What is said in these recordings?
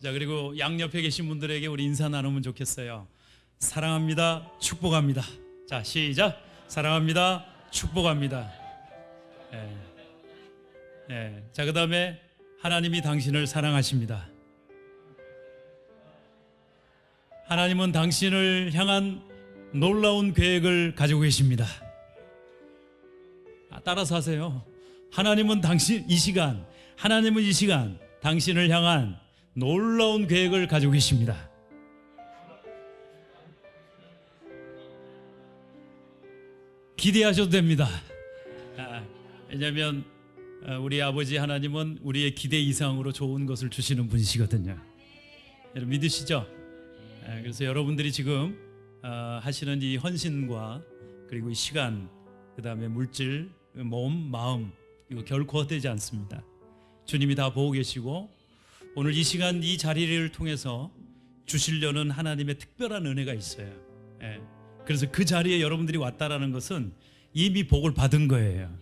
자, 그리고 양옆에 계신 분들에게 우리 인사 나누면 좋겠어요. 사랑합니다. 축복합니다. 자, 시작. 사랑합니다. 축복합니다. 자, 그 다음에 하나님이 당신을 사랑하십니다. 하나님은 당신을 향한 놀라운 계획을 가지고 계십니다. 따라서 하세요. 하나님은 이 시간 당신을 향한 놀라운 계획을 가지고 계십니다. 기대하셔도 됩니다. 왜냐하면 우리 아버지 하나님은 우리의 기대 이상으로 좋은 것을 주시는 분이시거든요. 여러분 믿으시죠? 그래서 여러분들이 지금 하시는 이 헌신과 그리고 이 시간, 그 다음에 물질, 몸, 마음, 이거 결코 헛되지 않습니다. 주님이 다 보고 계시고 오늘 이 시간 이 자리를 통해서 주시려는 하나님의 특별한 은혜가 있어요. 그래서 그 자리에 여러분들이 왔다라는 것은 이미 복을 받은 거예요.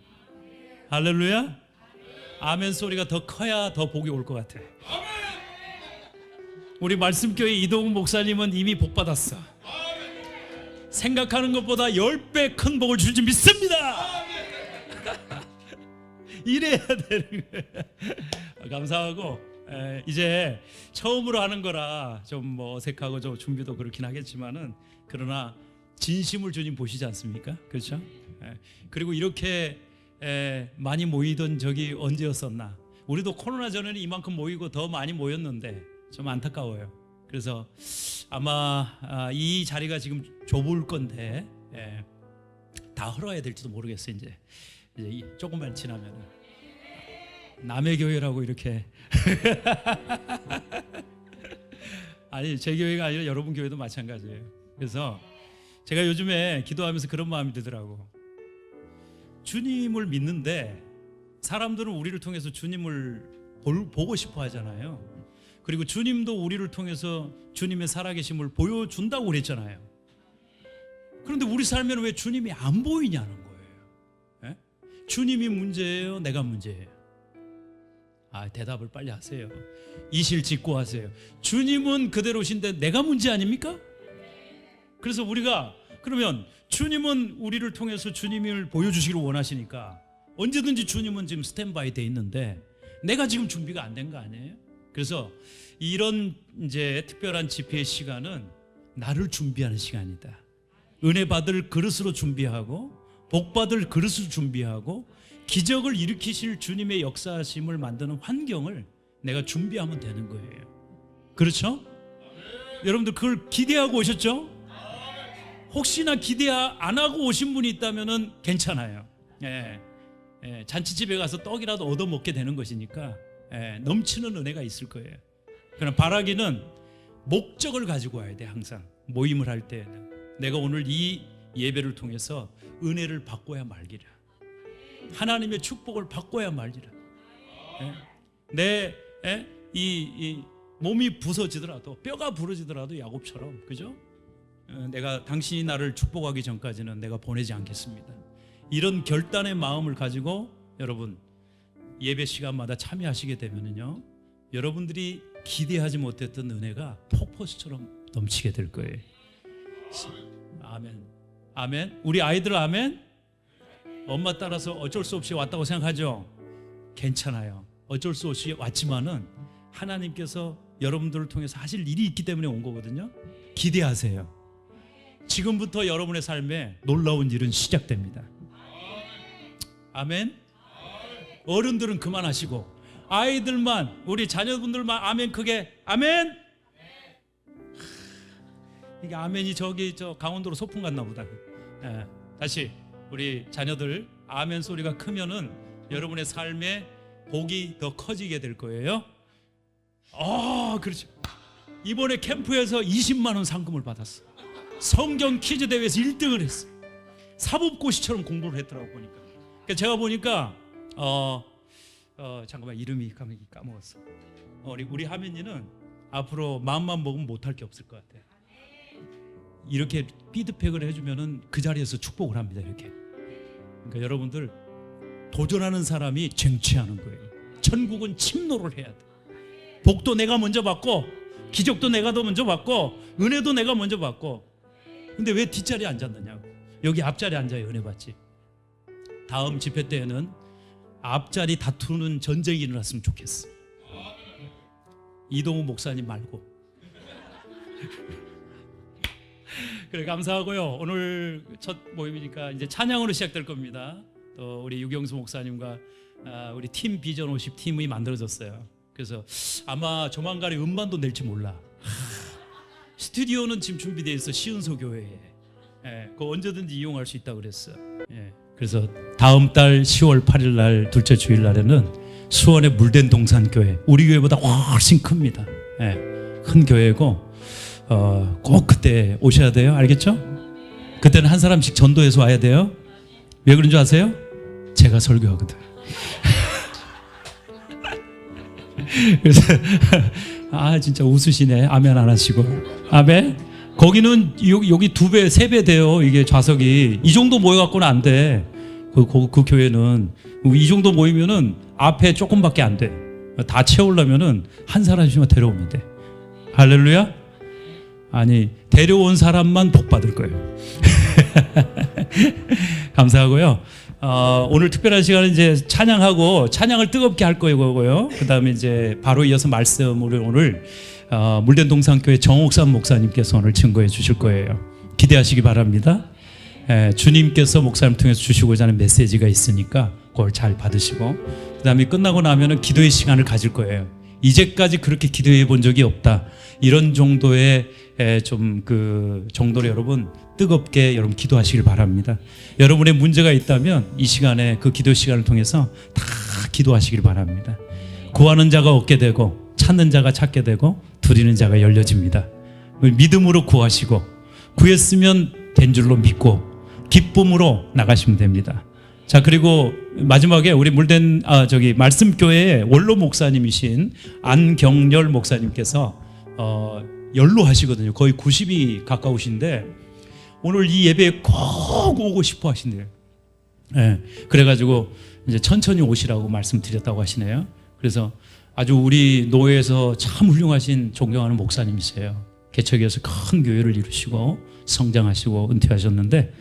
할렐루야. 아멘 소리가 더 커야 더 복이 올 것 같아. 우리 말씀교회 이동욱 목사님은 이미 복 받았어. 생각하는 것보다 10배 큰 복을 줄 줄 믿습니다. 이래야 되는 거예요. 감사하고 이제 처음으로 하는 거라 좀 뭐 어색하고 좀 준비도 그렇긴 하겠지만은 그러나 진심을 주님 보시지 않습니까? 그렇죠? 그리고 이렇게 많이 모이던 적이 언제였었나? 우리도 코로나 전에는 이만큼 모이고 더 많이 모였는데 좀 안타까워요. 그래서 아마 이 자리가 지금 좁을 건데 다 헐어야 될지도 모르겠어요. 이제 조금만 지나면 남의 교회라고 이렇게 아니 제 교회가 아니라 여러분 교회도 마찬가지예요. 그래서 제가 요즘에 기도하면서 그런 마음이 들더라고. 주님을 믿는데 사람들은 우리를 통해서 주님을 보고 싶어 하잖아요. 그리고 주님도 우리를 통해서 주님의 살아계심을 보여준다고 그랬잖아요. 그런데 우리 삶에는 왜 주님이 안 보이냐는 거예요. 주님이 문제예요? 내가 문제예요? 대답을 빨리 하세요. 이실직고 하세요. 주님은 그대로신데 내가 문제 아닙니까? 그래서 우리가 그러면 주님은 우리를 통해서 주님을 보여주시기를 원하시니까 언제든지 주님은 지금 스탠바이 돼 있는데 내가 지금 준비가 안 된 거 아니에요? 그래서 이런 이제 특별한 집회의 시간은 나를 준비하는 시간이다. 은혜 받을 그릇으로 준비하고 복 받을 그릇으로 준비하고 기적을 일으키실 주님의 역사심을 만드는 환경을 내가 준비하면 되는 거예요. 그렇죠? 여러분들 그걸 기대하고 오셨죠? 혹시나 기대 안 하고 오신 분이 있다면 괜찮아요. 잔치집에 가서 떡이라도 얻어먹게 되는 것이니까 넘치는 은혜가 있을 거예요. 그러나 바라기는 목적을 가지고 와야 돼. 항상 모임을 할 때에는 내가 오늘 이 예배를 통해서 은혜를 받고야 말기라. 하나님의 축복을 받고야 말기라. 내 이 몸이 부서지더라도 뼈가 부러지더라도 야곱처럼, 그죠? 내가 당신이 나를 축복하기 전까지는 내가 보내지 않겠습니다. 이런 결단의 마음을 가지고 여러분 예배 시간마다 참여하시게 되면요, 여러분들이 기대하지 못했던 은혜가 폭포수처럼 넘치게 될 거예요. 아멘. 아멘. 우리 아이들 아멘. 엄마 따라서 어쩔 수 없이 왔다고 생각하죠? 괜찮아요. 어쩔 수 없이 왔지만은 하나님께서 여러분들을 통해서 하실 일이 있기 때문에 온 거거든요. 기대하세요. 지금부터 여러분의 삶에 놀라운 일은 시작됩니다. 아멘. 어른들은 그만하시고 아이들만, 우리 자녀분들만 아멘 크게 아멘. 이게 아멘이 저 강원도로 소풍 갔나 보다. 다시 우리 자녀들 아멘 소리가 크면은 여러분의 삶에 복이 더 커지게 될 거예요. 그렇죠. 이번에 캠프에서 20만 원 상금을 받았어. 성경 퀴즈 대회에서 1등을 했어. 사법고시처럼 공부를 했더라고 보니까. 그러니까 제가 보니까 잠깐만 이름이 까먹었어. 우리 하민이는 앞으로 마음만 먹으면 못할 게 없을 것 같아. 이렇게 피드백을 해주면은 그 자리에서 축복을 합니다. 이렇게. 그러니까 여러분들 도전하는 사람이 쟁취하는 거예요. 천국은 침노를 해야 돼. 복도 내가 먼저 받고 기적도 내가 더 먼저 받고 은혜도 내가 먼저 받고, 근데 왜 뒷자리에 앉았느냐고. 여기 앞자리에 앉아야 은혜 받지. 다음 집회 때에는 앞자리 다투는 전쟁이 일어났으면 좋겠어. 이동우 목사님 말고. 그래, 감사하고요. 오늘 첫 모임이니까 이제 찬양으로 시작될 겁니다. 또 우리 유경수 목사님과 우리 팀 비전 50 팀이 만들어졌어요. 그래서 아마 조만간에 음반도 낼지 몰라. 스튜디오는 지금 준비되어 있어. 시은소 교회에. 예, 그거 언제든지 이용할 수 있다고 그랬어. 예, 그래서 다음 달 10월 8일 날 둘째 주일 날에는 수원의 물된 동산 교회, 우리 교회보다 훨씬 큽니다. 예, 큰 교회고 꼭 그때 오셔야 돼요. 알겠죠? 그때는 한 사람씩 전도해서 와야 돼요. 왜 그런 줄 아세요? 제가 설교하거든. 그래서 진짜 웃으시네. 아멘 안 하시고. 아멘. 거기는 여기 2배 3배 돼요. 이게 좌석이 이 정도 모여갖고는 안 돼. 그 교회는 이 정도 모이면은 앞에 조금밖에 안 돼. 다 채우려면은 한 사람씩만 데려오면 돼. 할렐루야. 아니, 데려온 사람만 복 받을 거예요. 감사하고요. 오늘 특별한 시간은 이제 찬양하고, 찬양을 뜨겁게 할 거고요. 그 다음에 이제 바로 이어서 말씀을 오늘 물된 동산교회 정옥삼 목사님께서 오늘 증거해 주실 거예요. 기대하시기 바랍니다. 주님께서 목사님 통해서 주시고자 하는 메시지가 있으니까 그걸 잘 받으시고, 그 다음에 끝나고 나면은 기도의 시간을 가질 거예요. 이제까지 그렇게 기도해 본 적이 없다, 이런 정도의 좀 그 정도로 여러분 뜨겁게 여러분 기도하시길 바랍니다. 여러분의 문제가 있다면 이 시간에 그 기도 시간을 통해서 다 기도하시길 바랍니다. 구하는 자가 얻게 되고 찾는 자가 찾게 되고 두드리는 자가 열려집니다. 믿음으로 구하시고 구했으면 된 줄로 믿고 기쁨으로 나가시면 됩니다. 자, 그리고 마지막에 우리 물된 말씀교회의 원로 목사님이신 안경렬 목사님께서 연로하시거든요. 거의 90이 가까우신데 오늘 이 예배에 꼭 오고 싶어 하신대요. 네, 그래가지고 이제 천천히 오시라고 말씀드렸다고 하시네요. 그래서 아주 우리 노회에서 참 훌륭하신 존경하는 목사님이세요. 개척에서 큰 교회를 이루시고 성장하시고 은퇴하셨는데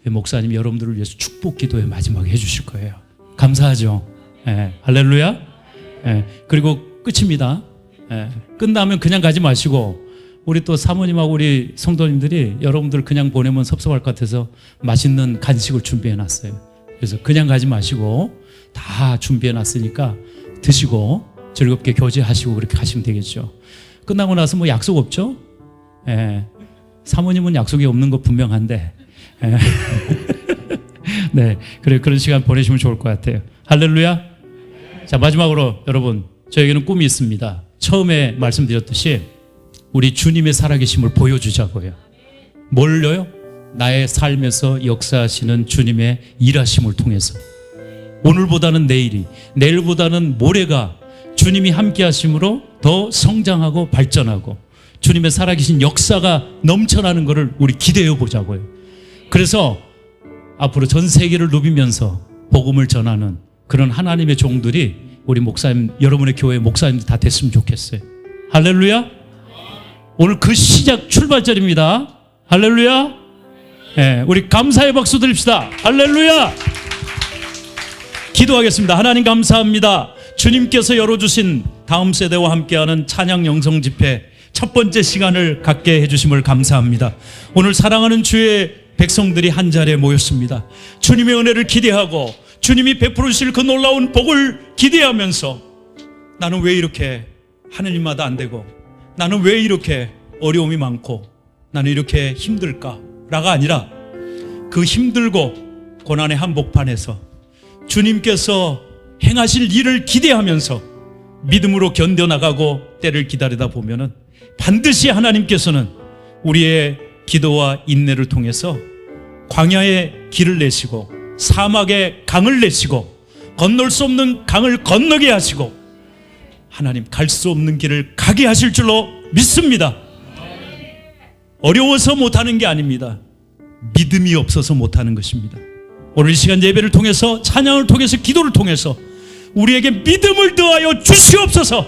목사님이 여러분들을 위해서 축복 기도회 마지막에 해주실 거예요. 감사하죠. 네, 할렐루야. 네, 그리고 끝입니다. 네, 끝나면 그냥 가지 마시고 우리 또 사모님하고 우리 성도님들이 여러분들 그냥 보내면 섭섭할 것 같아서 맛있는 간식을 준비해 놨어요. 그래서 그냥 가지 마시고 다 준비해 놨으니까 드시고 즐겁게 교제하시고 그렇게 가시면 되겠죠. 끝나고 나서 뭐 약속 없죠? 예. 사모님은 약속이 없는 거 분명한데 예. 네, 그래, 그런 시간 보내시면 좋을 것 같아요. 할렐루야. 자, 마지막으로 여러분, 저에게는 꿈이 있습니다. 처음에 말씀드렸듯이 우리 주님의 살아계심을 보여주자고요. 뭘로요? 나의 삶에서 역사하시는 주님의 일하심을 통해서 오늘보다는 내일이, 내일보다는 모레가 주님이 함께 하심으로 더 성장하고 발전하고 주님의 살아계신 역사가 넘쳐나는 것을 우리 기대해 보자고요. 그래서 앞으로 전 세계를 누비면서 복음을 전하는 그런 하나님의 종들이 우리 목사님, 여러분의 교회 목사님들 다 됐으면 좋겠어요. 할렐루야. 오늘 그 시작 출발절입니다. 할렐루야. 네, 우리 감사의 박수 드립시다. 할렐루야. 기도하겠습니다. 하나님 감사합니다. 주님께서 열어주신 다음 세대와 함께하는 찬양 영성 집회 첫 번째 시간을 갖게 해주심을 감사합니다. 오늘 사랑하는 주의 백성들이 한 자리에 모였습니다. 주님의 은혜를 기대하고 주님이 베풀어 주실 그 놀라운 복을 기대하면서 나는 왜 이렇게 하느님마다 안 되고 나는 왜 이렇게 어려움이 많고 나는 이렇게 힘들까라가 아니라 그 힘들고 고난의 한복판에서 주님께서 행하실 일을 기대하면서 믿음으로 견뎌나가고 때를 기다리다 보면은 반드시 하나님께서는 우리의 기도와 인내를 통해서 광야의 길을 내시고 사막의 강을 내시고 건널 수 없는 강을 건너게 하시고 하나님 갈 수 없는 길을 가게 하실 줄로 믿습니다. 어려워서 못하는 게 아닙니다. 믿음이 없어서 못하는 것입니다. 오늘 이 시간 예배를 통해서 찬양을 통해서 기도를 통해서 우리에게 믿음을 더하여 주시옵소서.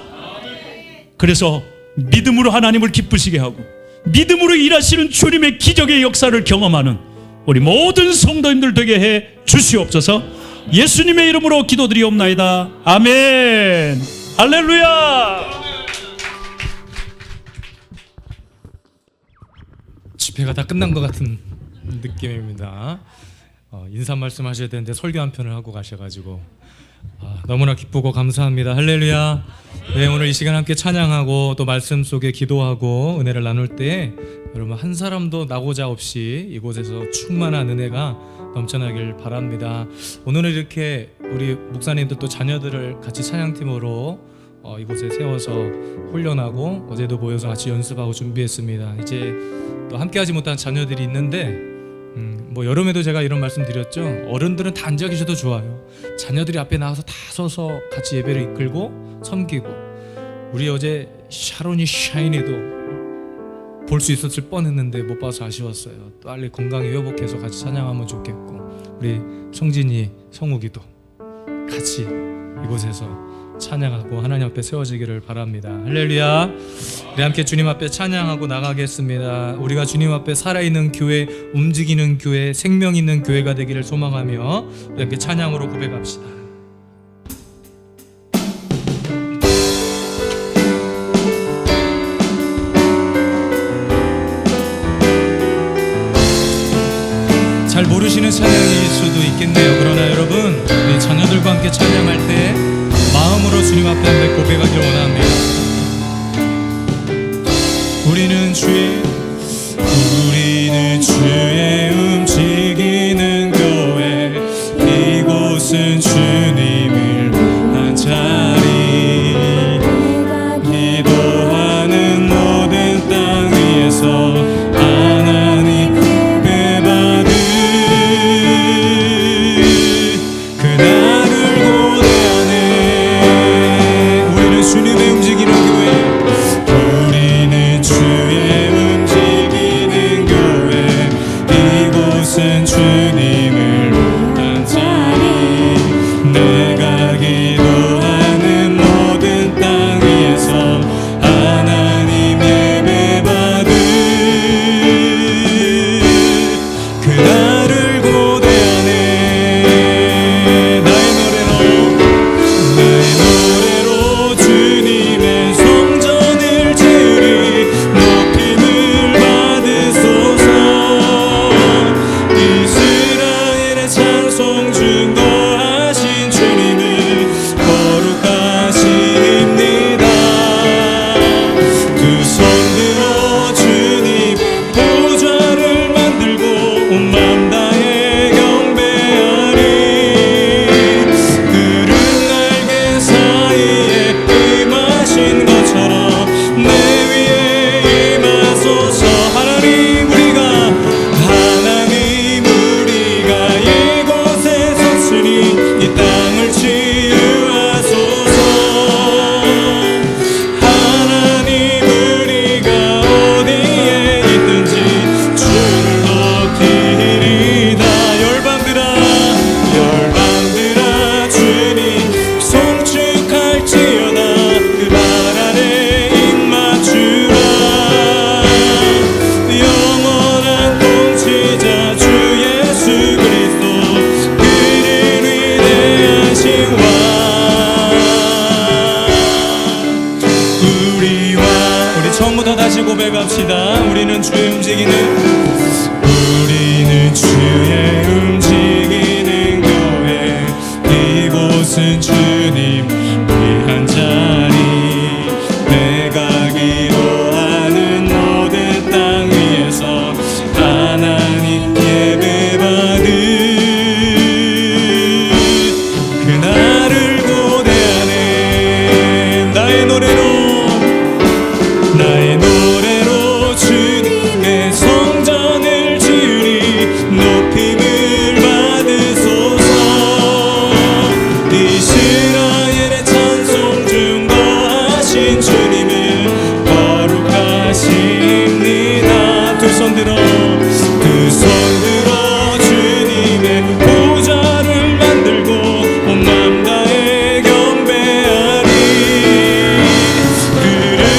그래서 믿음으로 하나님을 기쁘시게 하고 믿음으로 일하시는 주님의 기적의 역사를 경험하는 우리 모든 성도님들 되게 해 주시옵소서. 예수님의 이름으로 기도드리옵나이다. 아멘. 할렐루야. 집회가 다 끝난 것 같은 느낌입니다. 인사 말씀하셔야 되는데 설교 한 편을 하고 가셔가지고 너무나 기쁘고 감사합니다. 할렐루야. 네, 오늘 이 시간 함께 찬양하고 또 말씀 속에 기도하고 은혜를 나눌 때 여러분 한 사람도 나고자 없이 이곳에서 충만한 은혜가 넘쳐나길 바랍니다. 오늘은 이렇게 우리 목사님들 또 자녀들을 같이 찬양팀으로 이곳에 세워서 훈련하고 어제도 모여서 같이 연습하고 준비했습니다. 이제 또 함께하지 못한 자녀들이 있는데 뭐 여름에도 제가 이런 말씀 드렸죠. 어른들은 다 앉아 계셔도 좋아요. 자녀들이 앞에 나와서 다 서서 같이 예배를 이끌고 섬기고, 우리 어제 샤론이 샤인이도 볼 수 있었을 뻔했는데 못 봐서 아쉬웠어요. 또 빨리 건강히 회복해서 같이 찬양하면 좋겠고, 우리 성진이, 성욱이도 같이 이곳에서 찬양하고 하나님 앞에 세워지기를 바랍니다. 할렐루야. 우리 함께 주님 앞에 찬양하고 나가겠습니다. 우리가 주님 앞에 살아있는 교회, 움직이는 교회, 생명 있는 교회가 되기를 소망하며 우리 함께 찬양으로 고백합시다. 잘 모르시는 찬양일 수도 있겠네요. 그러나 여러분, 우리 자녀들과 함께 찬양할 때 마음으로 주님 앞에 함께 고백하기를 원합니다. 우리는 주의 움직이는 교회, 이곳은 주님을 한 자리, 기도하는 모든 땅 위에서 하나님 예배받은 그날을 고대하네. 우리는 주님의 움직이는 교회, 우리는 주의 움직이는 교회, 이곳은 주님을 한 자리, 내가 기도하는 모든 땅 위에서 하나님 예배받은 그날을 고대하네. 나의 노래로 주님의 성전을 지으리, 높임을 받으소서. 이스라엘의 찬송 증거하신 주님을 거룩하십니다. 두 손 들어 주님 보좌를 만들고 온 맘 다해 경배하리. 그른 날개 사이에 임하신 것처럼 내 위에 임하소서. 하나님 우리가 이곳에 섰으니 이 땅을 치유하소서. 하나님 우리가 어디에 있든지 주를 높이리다. 열방들아 주님 송축할지어다. 그 발 아래 입 맞추라. 영원한 통치자 주 예수 그리스도, 그는 위대하신 왕. 우리 처음부터 다시 고백합시다. 우리는 주의 움직이는 교회, 이곳은 주님 위한 자리, 내가 기도하는 모든 땅 위에서 하나님 예배받은 그날을 고대하네. 나의 노래로 주님의 성전을 지으리, 높임을 받으소서. 이스라엘의 찬송 증거하신 주님을 거룩하십니다. 두 손 들어 주님의 보좌를 만들고 온 맘 다해 경배하리. 그른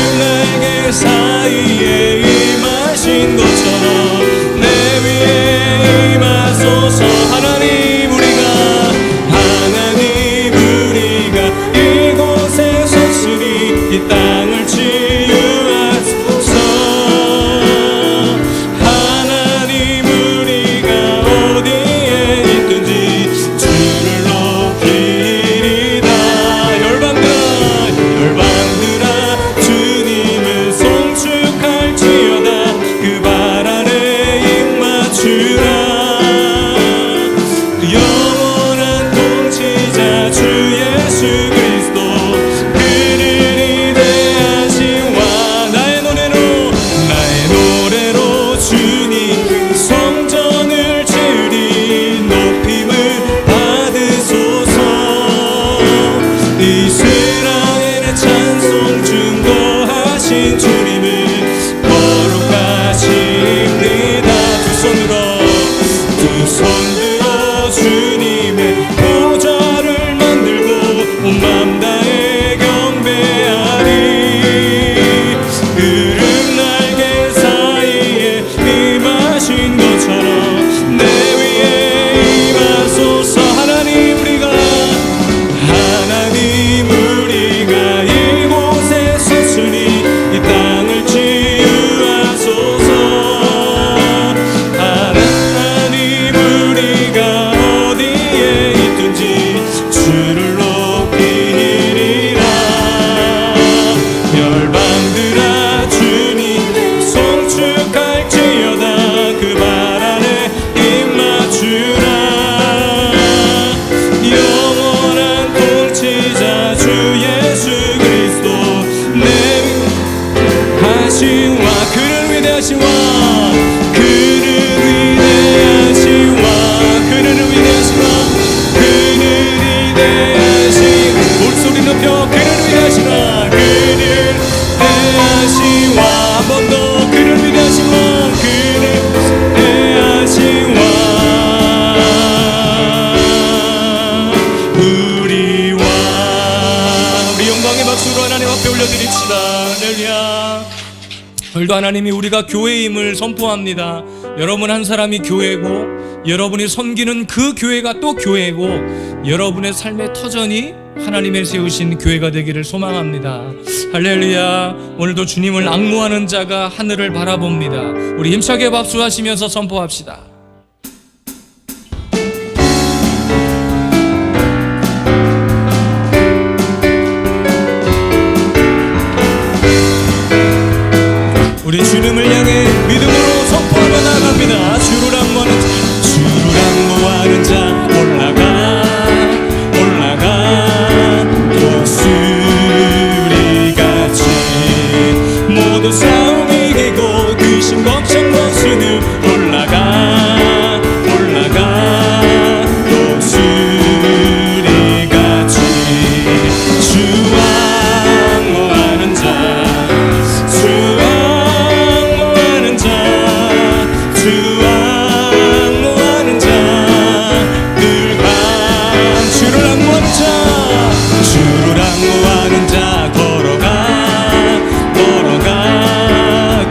위대하시와 그는 위대하시와 그는 위대하시와 그는 위대하시 목소리 높여 그는 위대하시와 그는 위대하시와 한 번 더 그는 위대하시와 그는 위대하시와 우리 영광의 박수로 하나님 앞에 올려드립시다. 할렐루야. 오늘도 하나님이 우리가 교회임을 선포합니다. 여러분 한 사람이 교회고 여러분이 섬기는 그 교회가 또 교회고 여러분의 삶의 터전이 하나님의 세우신 교회가 되기를 소망합니다. 할렐루야. 오늘도 주님을 앙모하는 자가 하늘을 바라봅니다. 우리 힘차게 박수하시면서 선포합시다. 우리 주님을 향해 믿음으로 선포하며 나갑니다. 주를 앙모하는 자, 주를 앙모하는 자 올라가 올라가 독수리같이 모두 싸움 이기고 근심 걱정 벗으며 올라가 올라가 독수리같이 주 앙모하는 자 주를 앙모하는 자 걸어가 걸어가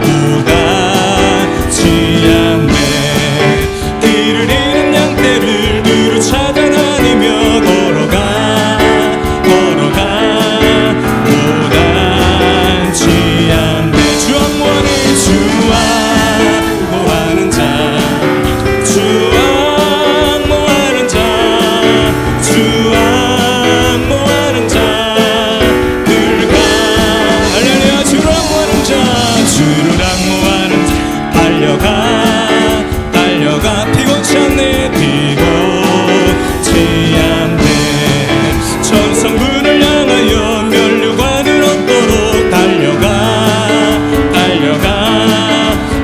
고단치 않네 길을 잃은 양떼를 두루 찾아다니며 걸어가 걸어가 고단치 않네 주 앙모하는 자 주 앙모하는 자 주 앙모하는 자 주를 앙모하는 자 달려가 달려가 피곤치 않네 피곤치 않네 천성군을 향하여 면류관을 얻도록 달려가 달려가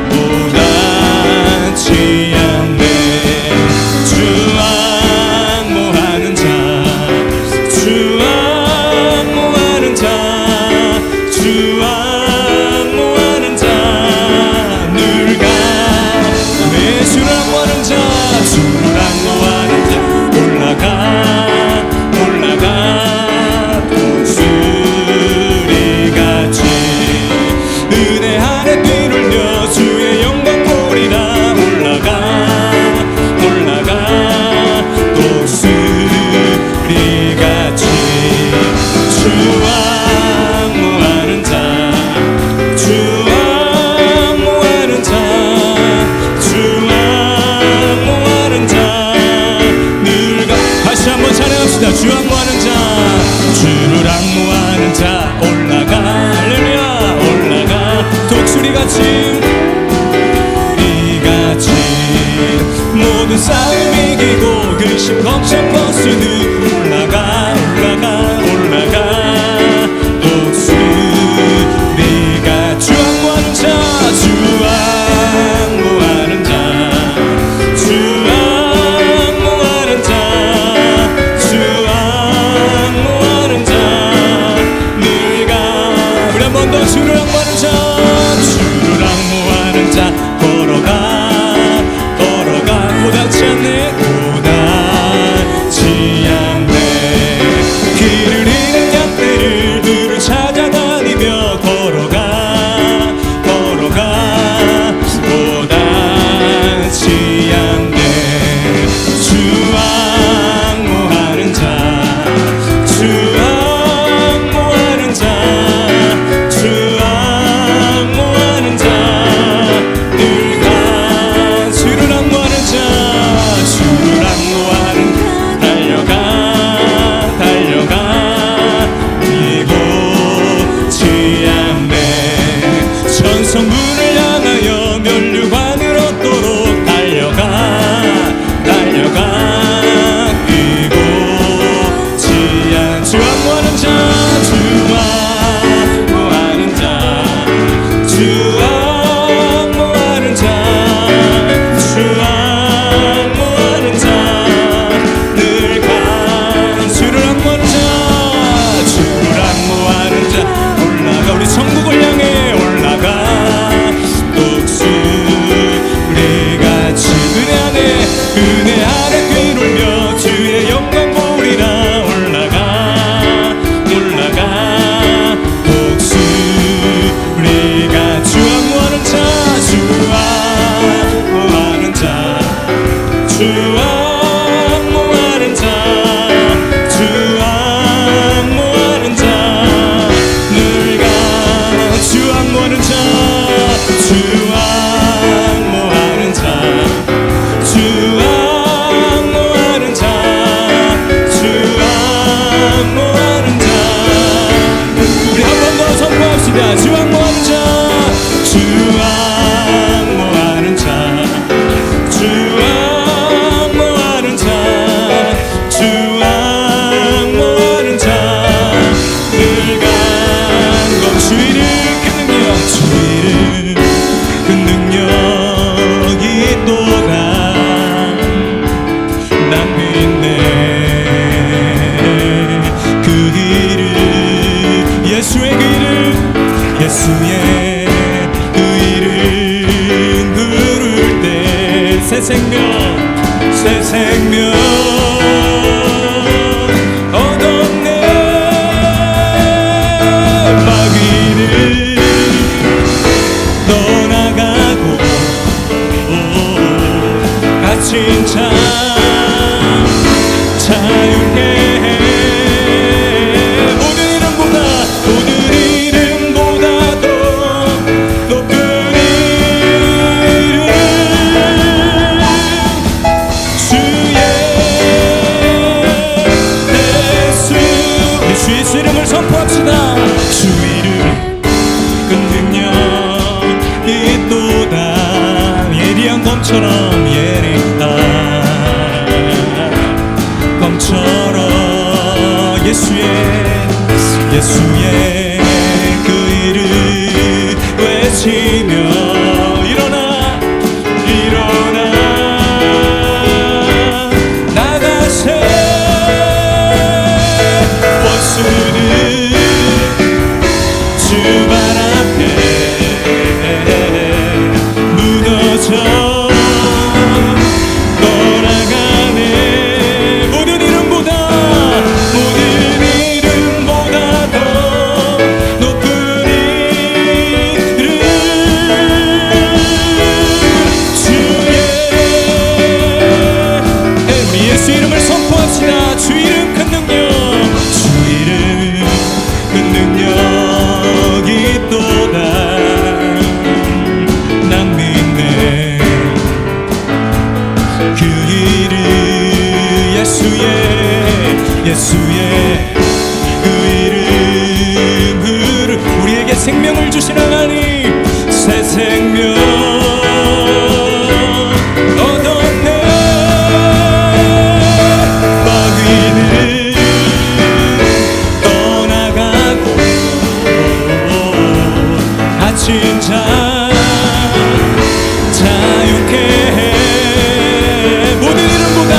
고단치 않네 주 앙모하는 자 주 앙모하는 자 주 앙모하는 자 늘 가 내 주를 앙모하는 자 주를 앙모하는 자 올라가 올라가 독수리같이 은혜 안에 뛰놀며 주의 영광 보리라 올라가 올라가 독수리같이 주 앙모하는 자 주 앙모하는 자 주 앙모하는 자 늘 가 다시 한번 찬양합시다. 주 앙모하는 자 주를 앙모하는 자 올라가 할렐루야 올라가 독수리같이 이같이 모든 싸움 이기고 근심 걱정 벗으니 올라가 올라가 올라가 독수리가 주 앙모하는 자 주 앙모하는 자 주 앙모하는 자 주 앙모하는 자 늘 가 우리 한 번 더 주를 앙모하는 자 주를 앙모하는 자 걸어가 걸어가 고단치 않네 고단치 않네 길을 잃은 양떼를 두루 찾아다니며 걸어가 걸어가 고단치 않네 주 앙모하는 자 주 앙모하는 자 주 앙모하는 예수의 그 이름 부를 때 새 생명 얻었네. 마귀는 떠나가고 갇힌 자 자유케 해. 모든 이름보다 더 높은 이름 예수 이름을 선포합시다. 주 이름 그 능력이 또다. 예리한 검처럼 검처럼 예수의 그 이름 외치며 일어나 나가세. 원수는 주 발 앞에 무너져 예수의 그 이름으로 우리에게 생명을 주신 하나님, 새 생명 얻었네. 마귀는 떠나가고 갇힌 자 자유케 해. 모든 이름보다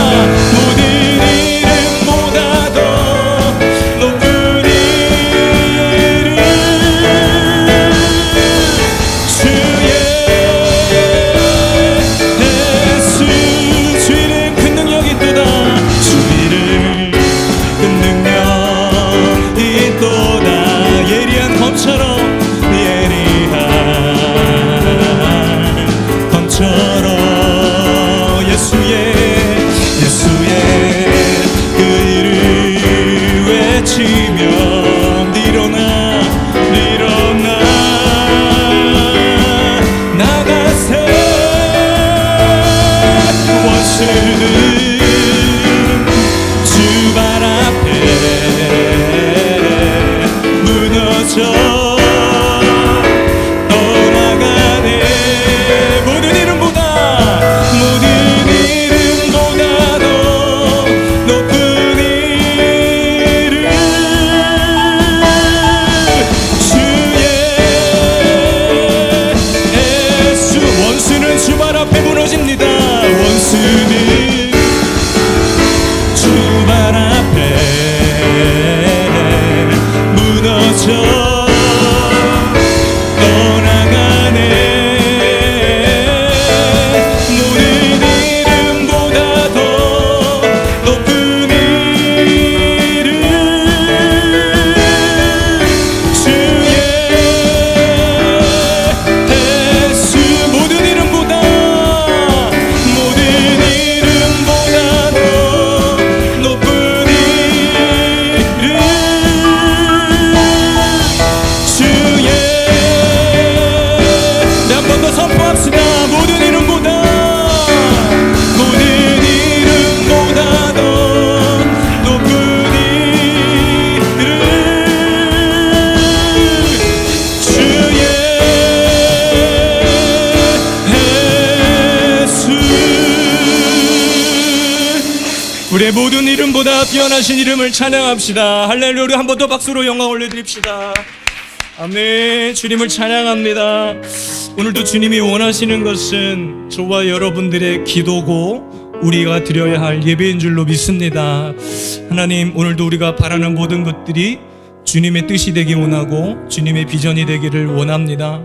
우리의 모든 이름보다 뛰어나신 이름을 찬양합시다. 할렐루야. 우리 한 번 더 박수로 영광 올려드립시다. 아멘. 주님을 찬양합니다. 오늘도 주님이 원하시는 것은 저와 여러분들의 기도고 우리가 드려야 할 예배인 줄로 믿습니다. 하나님, 오늘도 우리가 바라는 모든 것들이 주님의 뜻이 되기 원하고 주님의 비전이 되기를 원합니다.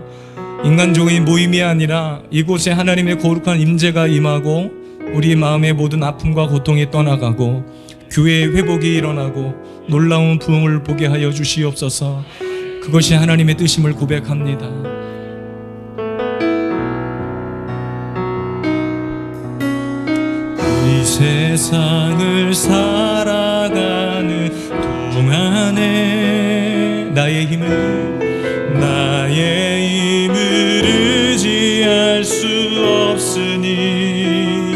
인간적인 모임이 아니라 이곳에 하나님의 거룩한 임재가 임하고 우리 마음의 모든 아픔과 고통이 떠나가고 교회의 회복이 일어나고 놀라운 부흥을 보게 하여 주시옵소서. 그것이 하나님의 뜻임을 고백합니다. 이 세상을 살아가는 동안에 나의 힘을 의지할 수 없으니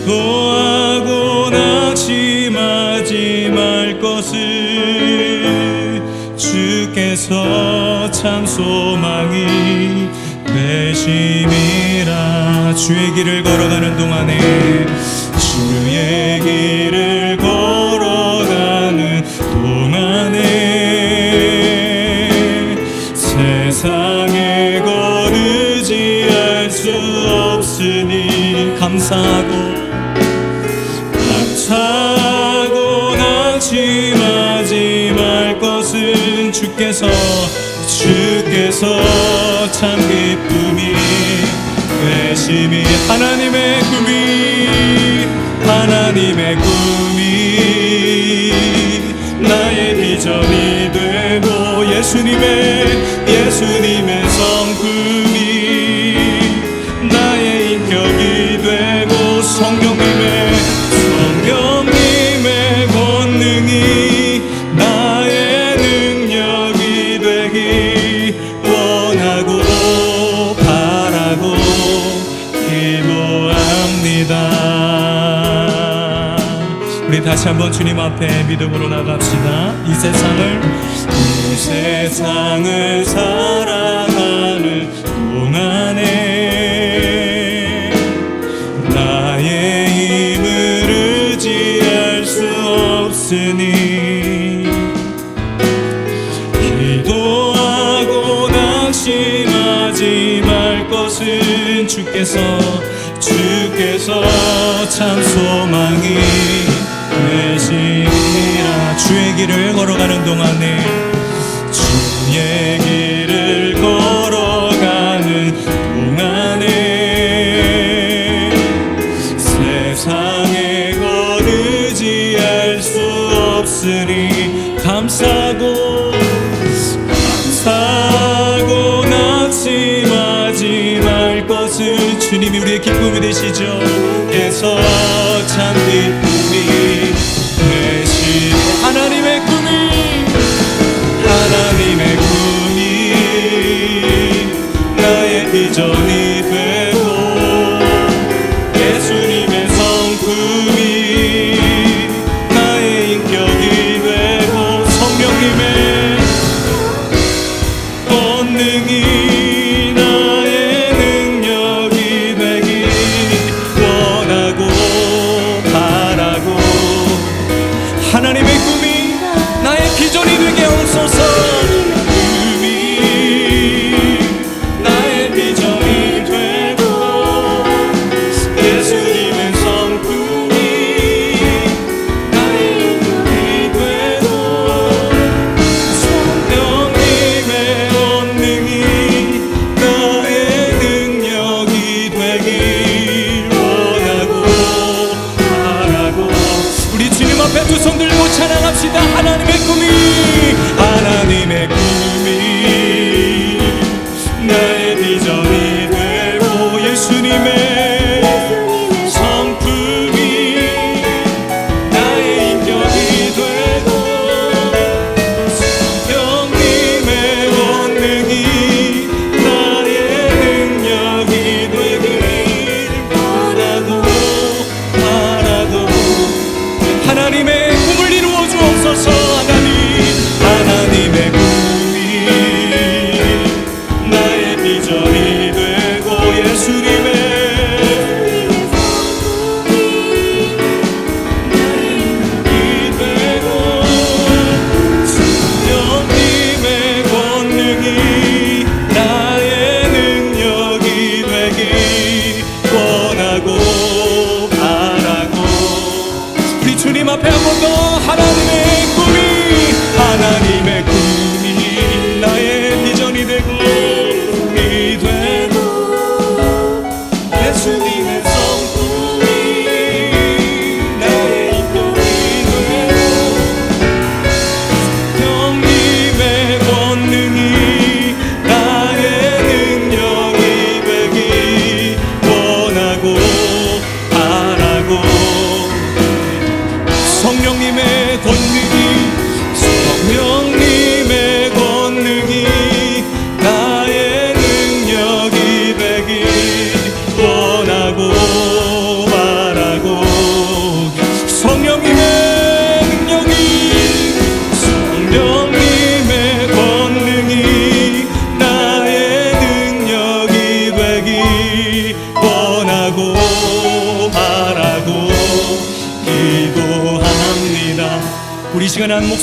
기도하고 낙심하지 말 것을 주께서 참 소망이 되심이라. 주의 길을 걸어가는 동안에 주의 길을 걸어가는 동안에 세상에 것 의지할 수 없으니 감사하고 낙심하지 말 것은 주께서 참 기쁨이 되심이. 하나님의 꿈이 나의 비전이 되고 예수님의 성품이 나의 인격이 되고 성령님의 권능이 나의 능력이 되기 원하고 바라고 기도합니다. 우리 다시 한번 주님 앞에 믿음으로 나갑시다. 이 세상을 살아가는 동안에 나의 힘을 의지할 수 없으니 기도하고 낙심하지 말 것은 주께서 참 소망이 되시리라. 주의 길을 걸어가는 동안에 주의 길을 걸어가는 동안에 세상에 것 의지할 수 없으니 감사하고 낙심하지 말 것을 주님이 우리의 기쁨이 되시죠. 그래서 참 기쁨이 되시. 하나님의 꿈이 나의 비전이 되고 예수님의 성품이 나의 인격이 되고 성령님의 권능이 나의 능력이 되기 원하고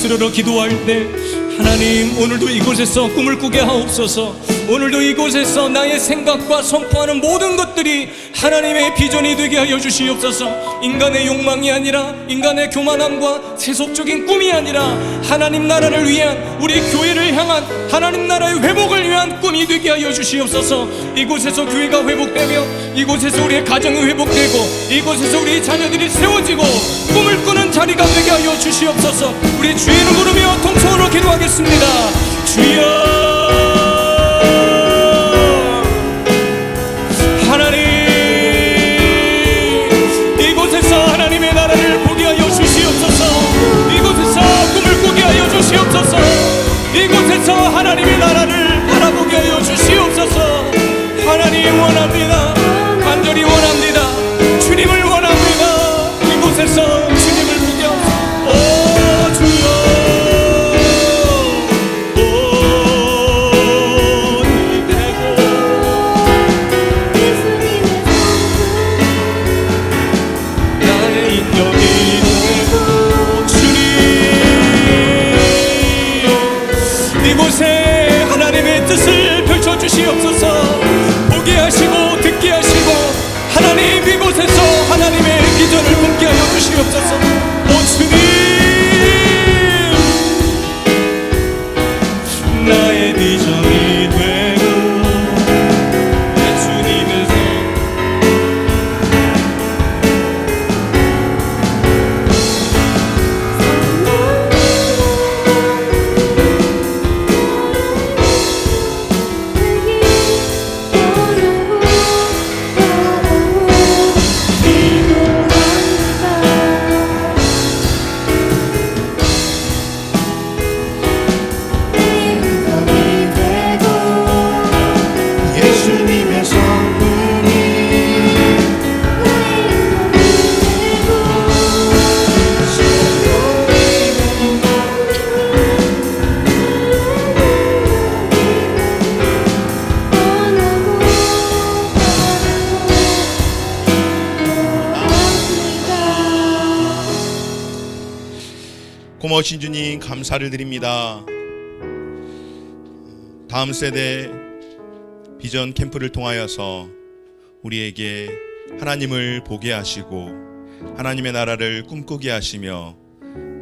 예수로 기도할 때 하나님 오늘도 이곳에서 꿈을 꾸게 하옵소서. 오늘도 이곳에서 나의 생각과 선포하는 모든 것들이 하나님의 비전이 되게 하여 주시옵소서. 인간의 욕망이 아니라 인간의 교만함과 세속적인 꿈이 아니라 하나님 나라를 위한, 우리 교회를 향한 하나님 나라의 회복을 위한 꿈이 되게 하여 주시옵소서. 이곳에서 교회가 회복되며 이곳에서 우리의 가정이 회복되고 이곳에서 우리 자녀들이 세워지고 꿈을 꾸는 자리가 되게 하여 주시옵소서. 우리 주의 이름 부르며 통성으로 기도하겠습니다. 주여 하나님, 이곳에서 하나님의 나라를 보게 하여 주시옵소서. 이곳에서 꿈을 꾸게 하여 주시옵소서. 이곳에서 하나님의 나라를 바라보게 하여 주시옵소서. 하나님 원합니다. 간절히 원합니다. 주님을 원합니다. 이곳에서 주님을 보게 하옵소서. 오 주여, 이곳에 하나님의 뜻을 펼쳐주시옵소서. 보게 하시고 듣게 하시고 하나님 이곳에서 하나님의 비전을 품게 하여 주시옵소서. 오 주님, 나의 비전이 되고 내 주님의 고마우신 주님 감사를 드립니다. 다음 세대 비전 캠프를 통하여서 우리에게 하나님을 보게 하시고 하나님의 나라를 꿈꾸게 하시며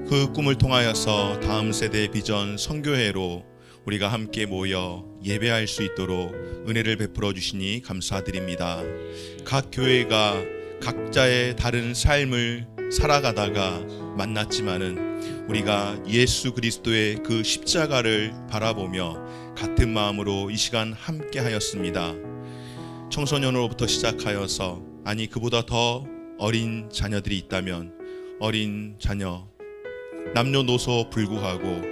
그 꿈을 통하여서 다음 세대 비전 선교회로 우리가 함께 모여 예배할 수 있도록 은혜를 베풀어 주시니 감사드립니다. 각 교회가 각자의 다른 삶을 살아가다가 만났지만은 우리가 예수 그리스도의 그 십자가를 바라보며 같은 마음으로 이 시간 함께 하였습니다. 청소년으로부터 시작하여서, 아니 그보다 더 어린 자녀들이 있다면 어린 자녀, 남녀노소 불구하고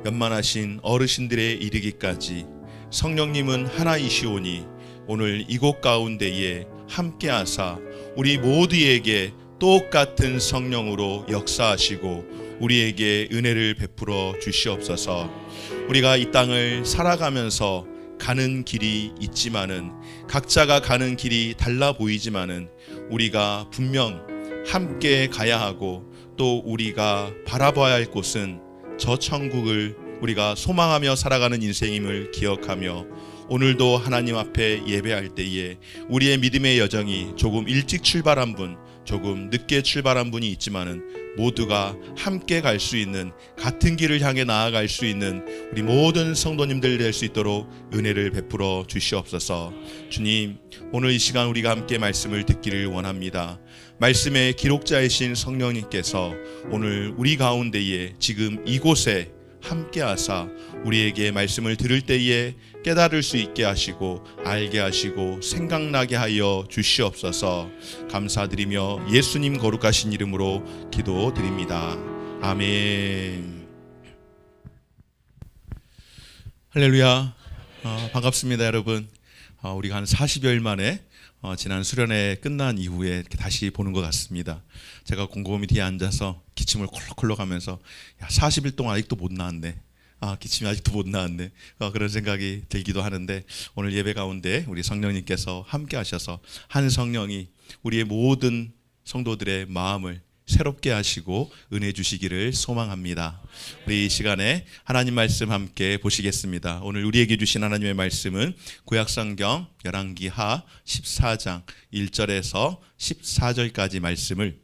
연만하신 어르신들에 이르기까지 성령님은 하나이시오니 오늘 이곳 가운데에 함께하사 우리 모두에게 똑같은 성령으로 역사하시고 우리에게 은혜를 베풀어 주시옵소서. 우리가 이 땅을 살아가면서 가는 길이 있지만은, 각자가 가는 길이 달라 보이지만은 우리가 분명 함께 가야 하고 또 우리가 바라봐야 할 곳은 저 천국을 우리가 소망하며 살아가는 인생임을 기억하며 오늘도 하나님 앞에 예배할 때에 우리의 믿음의 여정이 조금 일찍 출발한 분, 조금 늦게 출발한 분이 있지만은 모두가 함께 갈 수 있는, 같은 길을 향해 나아갈 수 있는 우리 모든 성도님들 될 수 있도록 은혜를 베풀어 주시옵소서. 주님, 오늘 이 시간 우리가 함께 말씀을 듣기를 원합니다. 말씀의 기록자이신 성령님께서 오늘 우리 가운데에 지금 이곳에 함께하사 우리에게 말씀을 들을 때에 깨달을 수 있게 하시고 알게 하시고 생각나게 하여 주시옵소서. 감사드리며 예수님 거룩하신 이름으로 기도드립니다. 아멘. 할렐루야. 반갑습니다 여러분. 우리가 한 40여일 만에 지난 수련회 끝난 이후에 이렇게 다시 보는 것 같습니다. 제가 곰곰이 뒤에 앉아서 기침을 콜록콜록 하면서 40일 동안 아직도 못 나왔네. 기침이 아직도 못 나왔네. 그런 생각이 들기도 하는데, 오늘 예배 가운데 우리 성령님께서 함께 하셔서 한 성령이 우리의 모든 성도들의 마음을 새롭게 하시고 은혜 주시기를 소망합니다. 우리 이 시간에 하나님 말씀 함께 보시겠습니다. 오늘 우리에게 주신 하나님의 말씀은 구약성경 열왕기하 14장 1절에서 14절까지 말씀을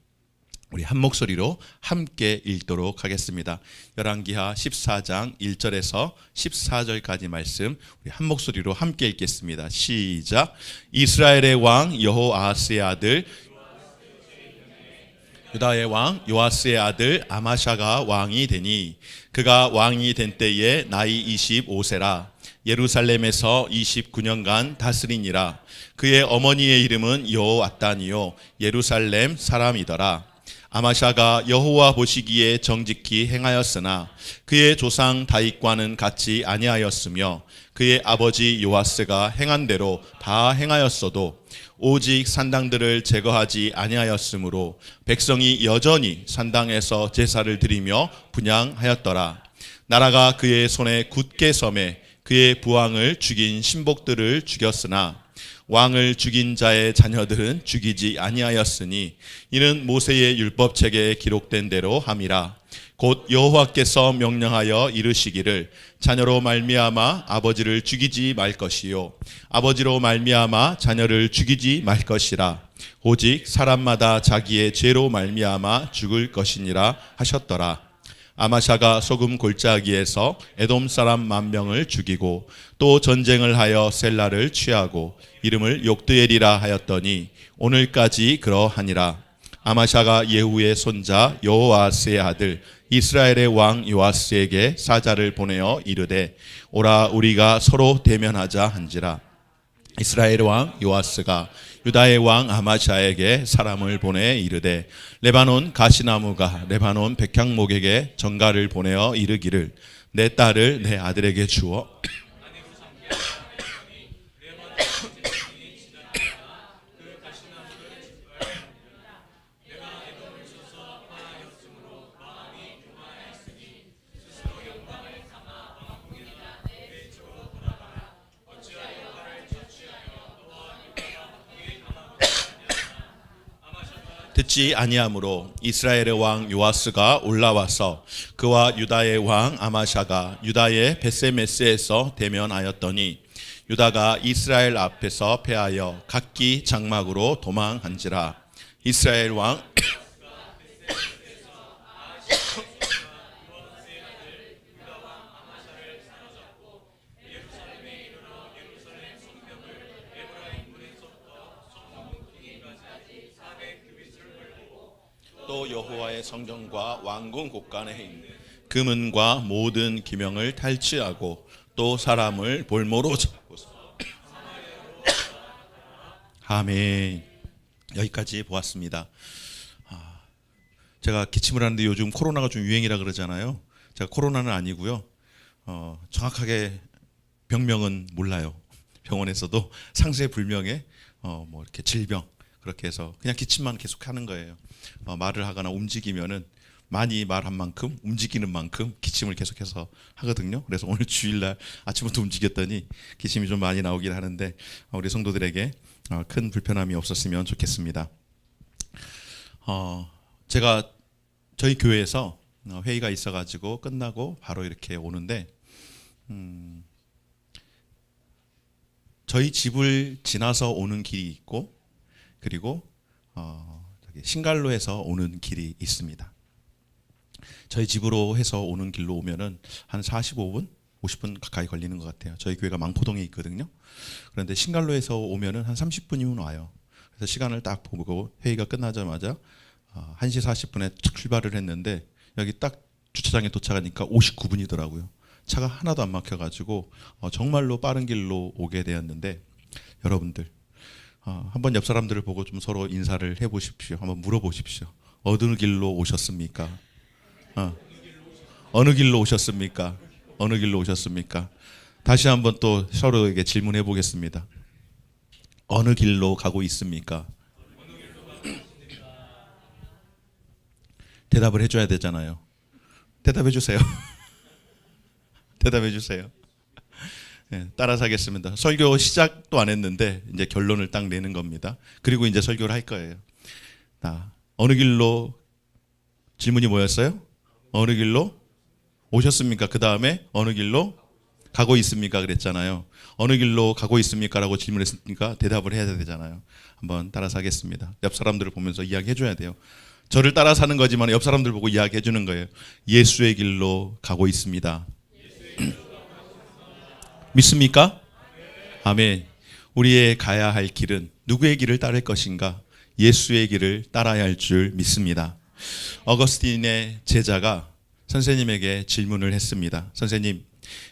우리 한 목소리로 함께 읽도록 하겠습니다. 열왕기하 14장 1절에서 14절까지 말씀 우리 한 목소리로 함께 읽겠습니다. 시작. 이스라엘의 왕 여호아스의 아들 유다의 왕 요아스의 아들 아마샤가 왕이 되니 그가 왕이 된 때에 나이 25세라 예루살렘에서 29년간 다스리니라. 그의 어머니의 이름은 여호앗단이요 예루살렘 사람이더라. 아마샤가 여호와 보시기에 정직히 행하였으나 그의 조상 다윗과는 같이 아니하였으며 그의 아버지 요아스가 행한 대로 다 행하였어도 오직 산당들을 제거하지 아니하였으므로 백성이 여전히 산당에서 제사를 드리며 분향하였더라. 나라가 그의 손에 굳게 섬에 그의 부왕을 죽인 신복들을 죽였으나 왕을 죽인 자의 자녀들은 죽이지 아니하였으니 이는 모세의 율법책에 기록된 대로 함이라. 곧 여호와께서 명령하여 이르시기를 자녀로 말미암아 아버지를 죽이지 말 것이요 아버지로 말미암아 자녀를 죽이지 말 것이라. 오직 사람마다 자기의 죄로 말미암아 죽을 것이니라 하셨더라. 아마샤가 소금 골짜기에서 에돔 사람 10,000명을 죽이고 또 전쟁을 하여 셀라를 취하고 이름을 욕드엘이라 하였더니 오늘까지 그러하니라. 아마샤가 예후의 손자 여호아스의 아들 이스라엘의 왕 요아스에게 사자를 보내어 이르되 오라 우리가 서로 대면하자 한지라. 이스라엘 왕 요아스가 유다의 왕 아마샤에게 사람을 보내 이르되 레바논 가시나무가 레바논 백향목에게 전가를 보내어 이르기를 내 딸을 내 아들에게 주어 듣지 아니하므로 이스라엘의 왕 요아스가 올라와서 그와 유다의 왕 아마샤가 유다의 베세메스에서 대면하였더니 유다가 이스라엘 앞에서 패하여 각기 장막으로 도망한지라. 이스라엘 왕 또 여호와의 성전과 왕궁 곳간에 있는 금은과 모든 기명을 탈취하고 또 사람을 볼모로 잡고 아멘. 여기까지 보았습니다. 제가 기침을 하는데 요즘 코로나가 좀 유행이라 그러잖아요. 제가 코로나는 아니고요. 정확하게 병명은 몰라요. 병원에서도 상세불명의 뭐 이렇게 질병 그렇게 해서 그냥 기침만 계속 하는 거예요. 말을 하거나 움직이면은 많이 말한 만큼 움직이는 만큼 기침을 계속해서 하거든요. 그래서 오늘 주일날 아침부터 움직였더니 기침이 좀 많이 나오긴 하는데 우리 성도들에게 큰 불편함이 없었으면 좋겠습니다. 제가 저희 교회에서 회의가 있어가지고 끝나고 바로 이렇게 오는데 저희 집을 지나서 오는 길이 있고 그리고 신갈로에서 오는 길이 있습니다. 저희 집으로 해서 오는 길로 오면은 한 45분, 50분 가까이 걸리는 것 같아요. 저희 교회가 망포동에 있거든요. 그런데 신갈로에서 오면은 한 30분이면 와요. 그래서 시간을 딱 보고 회의가 끝나자마자 1시 40분에 출발을 했는데 여기 딱 주차장에 도착하니까 59분이더라고요. 차가 하나도 안 막혀가지고 정말로 빠른 길로 오게 되었는데 여러분들 한번 옆 사람들을 보고 좀 서로 인사를 해보십시오. 한번 물어보십시오. 어느 길로 오셨습니까? 어느 길로 오셨습니까? 어느 길로 오셨습니까? 다시 한번 또 서로에게 질문해 보겠습니다. 어느 길로 가고 있습니까? 대답을 해줘야 되잖아요. 대답해 주세요. 대답해 주세요. 네, 따라서 하겠습니다. 설교 시작도 안 했는데 이제 결론을 딱 내는 겁니다. 그리고 이제 설교를 할 거예요. 어느 길로 질문이 뭐였어요? 어느 길로 오셨습니까? 그 다음에 어느 길로 가고 있습니까? 그랬잖아요. 어느 길로 가고 있습니까? 라고 질문했으니까 대답을 해야 되잖아요. 한번 따라서 하겠습니다. 옆 사람들을 보면서 이야기해 줘야 돼요. 저를 따라 사는 거지만 옆 사람들 보고 이야기해 주는 거예요. 예수의 길로 가고 있습니다. 믿습니까? 아멘. 우리의 가야 할 길은 누구의 길을 따를 것인가? 예수의 길을 따라야 할 줄 믿습니다. 어거스틴의 제자가 선생님에게 질문을 했습니다. 선생님,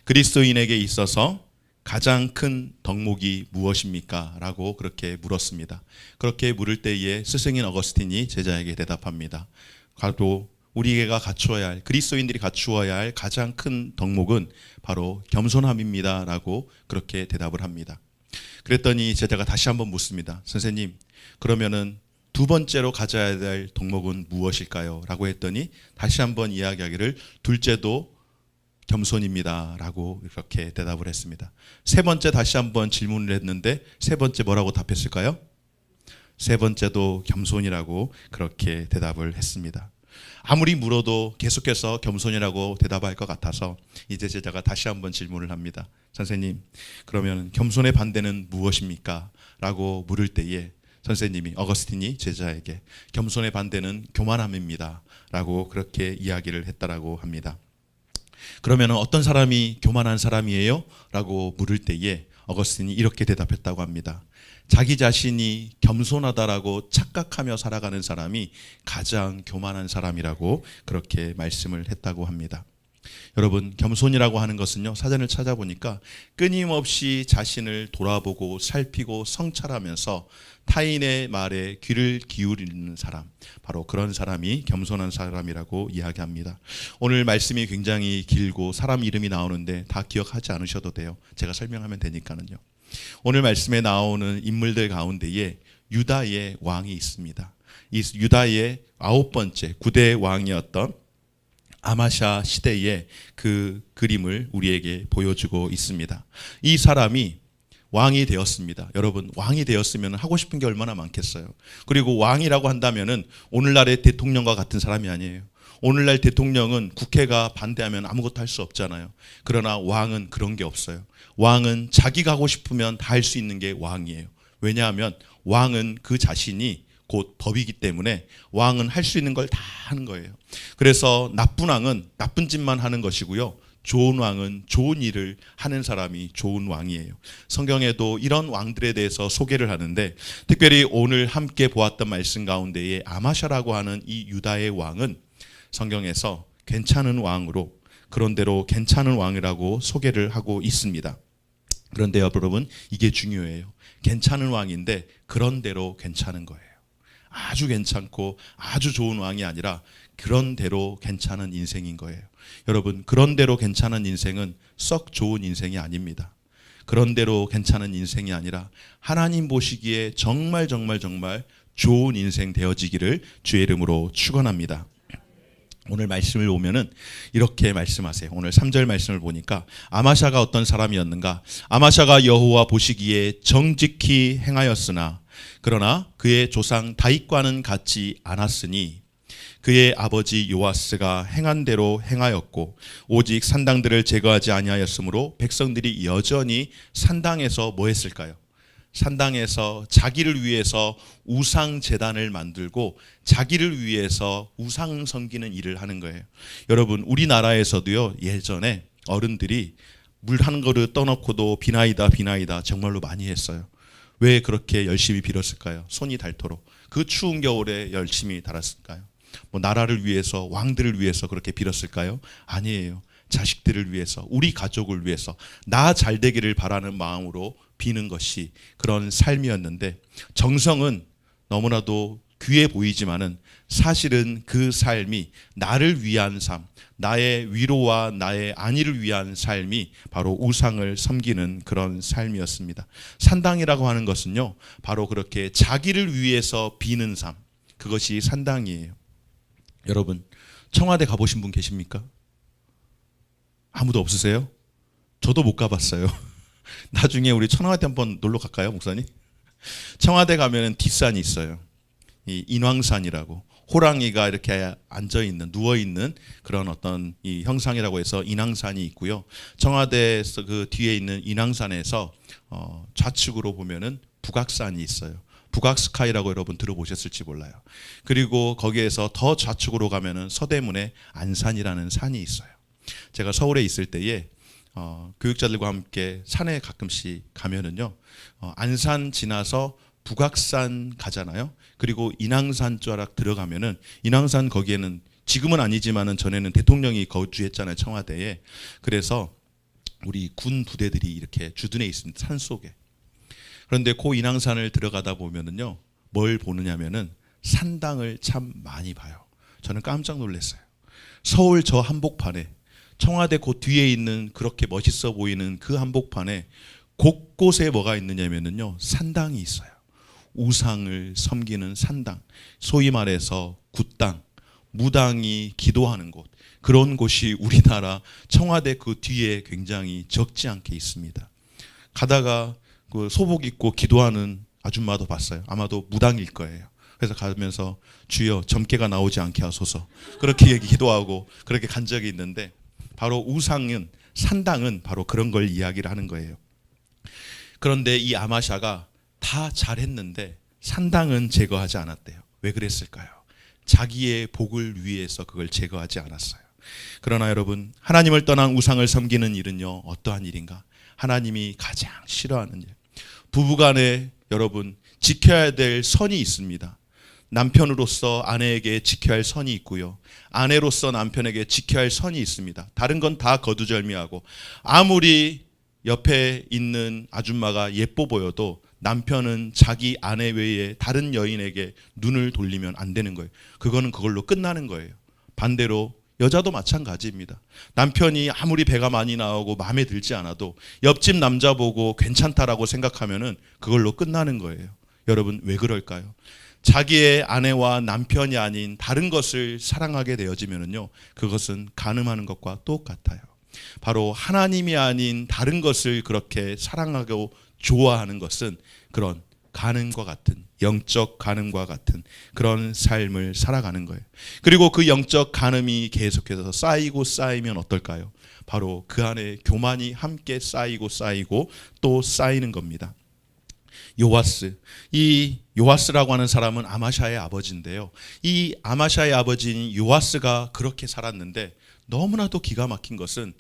그리스도인에게 있어서 가장 큰 덕목이 무엇입니까? 라고 그렇게 물었습니다. 그렇게 물을 때에 스승인 어거스틴이 제자에게 대답합니다. 바로 우리가 갖추어야 할, 그리스도인들이 갖추어야 할 가장 큰 덕목은 바로 겸손함입니다. 라고 그렇게 대답을 합니다. 그랬더니 제자가 다시 한번 묻습니다. 선생님, 그러면은 두 번째로 가져야 될 덕목은 무엇일까요? 라고 했더니 다시 한번 이야기하기를 둘째도 겸손입니다. 라고 이렇게 대답을 했습니다. 세 번째 다시 한번 질문을 했는데 세 번째 뭐라고 답했을까요? 세 번째도 겸손이라고 그렇게 대답을 했습니다. 아무리 물어도 계속해서 겸손이라고 대답할 것 같아서 이제 제자가 다시 한번 질문을 합니다. 선생님, 그러면 겸손의 반대는 무엇입니까? 라고 물을 때에 선생님이, 어거스틴이 제자에게 겸손의 반대는 교만함입니다. 라고 그렇게 이야기를 했다라고 합니다. 그러면 어떤 사람이 교만한 사람이에요? 라고 물을 때에 어거스틴이 이렇게 대답했다고 합니다. 자기 자신이 겸손하다라고 착각하며 살아가는 사람이 가장 교만한 사람이라고 그렇게 말씀을 했다고 합니다. 여러분, 겸손이라고 하는 것은요, 사전을 찾아보니까 끊임없이 자신을 돌아보고 살피고 성찰하면서 타인의 말에 귀를 기울이는 사람, 바로 그런 사람이 겸손한 사람이라고 이야기합니다. 오늘 말씀이 굉장히 길고 사람 이름이 나오는데 다 기억하지 않으셔도 돼요. 제가 설명하면 되니까는요. 오늘 말씀에 나오는 인물들 가운데에 유다의 왕이 있습니다. 이 유다의 9번째 9대 왕이었던 아마샤 시대의 그 그림을 우리에게 보여주고 있습니다. 이 사람이 왕이 되었습니다. 여러분, 왕이 되었으면 하고 싶은 게 얼마나 많겠어요. 그리고 왕이라고 한다면은 오늘날의 대통령과 같은 사람이 아니에요. 오늘날 대통령은 국회가 반대하면 아무것도 할 수 없잖아요. 그러나 왕은 그런 게 없어요. 왕은 자기가 하고 싶으면 다 할 수 있는 게 왕이에요. 왜냐하면 왕은 그 자신이 곧 법이기 때문에 왕은 할 수 있는 걸 다 하는 거예요. 그래서 나쁜 왕은 나쁜 짓만 하는 것이고요. 좋은 왕은 좋은 일을 하는 사람이 좋은 왕이에요. 성경에도 이런 왕들에 대해서 소개를 하는데, 특별히 오늘 함께 보았던 말씀 가운데에 아마샤라고 하는 이 유다의 왕은 성경에서 괜찮은 왕으로, 그런대로 괜찮은 왕이라고 소개를 하고 있습니다. 그런데 여러분, 이게 중요해요. 괜찮은 왕인데 그런대로 괜찮은 거예요. 아주 괜찮고 아주 좋은 왕이 아니라 그런대로 괜찮은 인생인 거예요. 여러분, 그런대로 괜찮은 인생은 썩 좋은 인생이 아닙니다. 그런대로 괜찮은 인생이 아니라 하나님 보시기에 정말 좋은 인생 되어지기를 주의 이름으로 축원합니다. 오늘 말씀을 보면은 이렇게 말씀하세요. 오늘 3절 말씀을 보니까 아마샤가 어떤 사람이었는가? 아마샤가 여호와 보시기에 정직히 행하였으나 그러나 그의 조상 다윗과는 같지 않았으니 그의 아버지 요아스가 행한 대로 행하였고 오직 산당들을 제거하지 아니하였으므로 백성들이 여전히 산당에서 뭐 했을까요? 산당에서 자기를 위해서 우상 제단을 만들고 자기를 위해서 우상 섬기는 일을 하는 거예요. 여러분, 우리나라에서도요, 예전에 어른들이 물 한 그릇 떠놓고도 비나이다 정말로 많이 했어요. 왜 그렇게 열심히 빌었을까요? 손이 닳도록. 그 추운 겨울에 열심히 달았을까요? 뭐 나라를 위해서, 왕들을 위해서 그렇게 빌었을까요? 아니에요. 자식들을 위해서, 우리 가족을 위해서, 나 잘 되기를 바라는 마음으로 비는 것이 그런 삶이었는데, 정성은 너무나도 귀해 보이지만은 사실은 그 삶이 나를 위한 삶, 나의 위로와 나의 안위를 위한 삶이 바로 우상을 섬기는 그런 삶이었습니다. 산당이라고 하는 것은요, 바로 그렇게 자기를 위해서 비는 삶, 그것이 산당이에요. 여러분, 청와대 가보신 분 계십니까? 아무도 없으세요? 저도 못 가봤어요. 나중에 우리 청와대 한번 놀러 갈까요, 목사님? 청와대 가면은 뒷산이 있어요. 이 인왕산이라고. 호랑이가 이렇게 앉아 있는 누워 있는 그런 어떤 이 형상이라고 해서 인왕산이 있고요. 청와대에서 그 뒤에 있는 인왕산에서 좌측으로 보면은 북악산이 있어요. 북악스카이라고 여러분 들어보셨을지 몰라요. 그리고 거기에서 더 좌측으로 가면은 서대문에 안산이라는 산이 있어요. 제가 서울에 있을 때에 교육자들과 함께 산에 가끔씩 가면은요, 안산 지나서 북악산 가잖아요. 그리고 인왕산 쪽 들어가면은 인왕산 거기에는 지금은 아니지만은 전에는 대통령이 거주했잖아요, 청와대에. 그래서 우리 군 부대들이 이렇게 주둔해 있습니다, 산 속에. 그런데 그 인왕산을 들어가다 보면은요, 뭘 보느냐면은 산당을 참 많이 봐요. 저는 깜짝 놀랐어요. 서울 저 한복판에 청와대 그 뒤에 있는 그렇게 멋있어 보이는 그 한복판에 곳곳에 뭐가 있느냐면은요, 산당이 있어요. 우상을 섬기는 산당, 소위 말해서 굿당, 무당이 기도하는 곳, 그런 곳이 우리나라 청와대 그 뒤에 굉장히 적지 않게 있습니다. 가다가 그 소복 입고 기도하는 아줌마도 봤어요. 아마도 무당일 거예요. 그래서 가면서 주여 점괘가 나오지 않게 하소서, 그렇게 기도하고 그렇게 간 적이 있는데, 바로 우상은, 산당은 바로 그런 걸 이야기를 하는 거예요. 그런데 이 아마샤가 다 잘했는데 산당은 제거하지 않았대요. 왜 그랬을까요? 자기의 복을 위해서 그걸 제거하지 않았어요. 그러나 여러분, 하나님을 떠난 우상을 섬기는 일은요, 어떠한 일인가? 하나님이 가장 싫어하는 일. 부부간에 여러분 지켜야 될 선이 있습니다. 남편으로서 아내에게 지켜야 할 선이 있고요, 아내로서 남편에게 지켜야 할 선이 있습니다. 다른 건 다 거두절미하고, 아무리 옆에 있는 아줌마가 예뻐 보여도 남편은 자기 아내 외에 다른 여인에게 눈을 돌리면 안 되는 거예요. 그거는 그걸로 끝나는 거예요. 반대로 여자도 마찬가지입니다. 남편이 아무리 배가 많이 나오고 마음에 들지 않아도 옆집 남자 보고 괜찮다라고 생각하면은 그걸로 끝나는 거예요. 여러분, 왜 그럴까요? 자기의 아내와 남편이 아닌 다른 것을 사랑하게 되어지면은요, 그것은 간음하는 것과 똑같아요. 바로 하나님이 아닌 다른 것을 그렇게 사랑하고 좋아하는 것은 그런 간음과 같은, 영적 간음과 같은 그런 삶을 살아가는 거예요. 그리고 그 영적 간음이 계속해서 쌓이고 쌓이면 어떨까요? 바로 그 안에 교만이 함께 쌓이고 쌓이고 또 쌓이는 겁니다. 요아스, 이 요아스라고 하는 사람은 아마샤의 아버지인데요, 이 아마샤의 아버지인 요아스가 그렇게 살았는데, 너무나도 기가 막힌 것은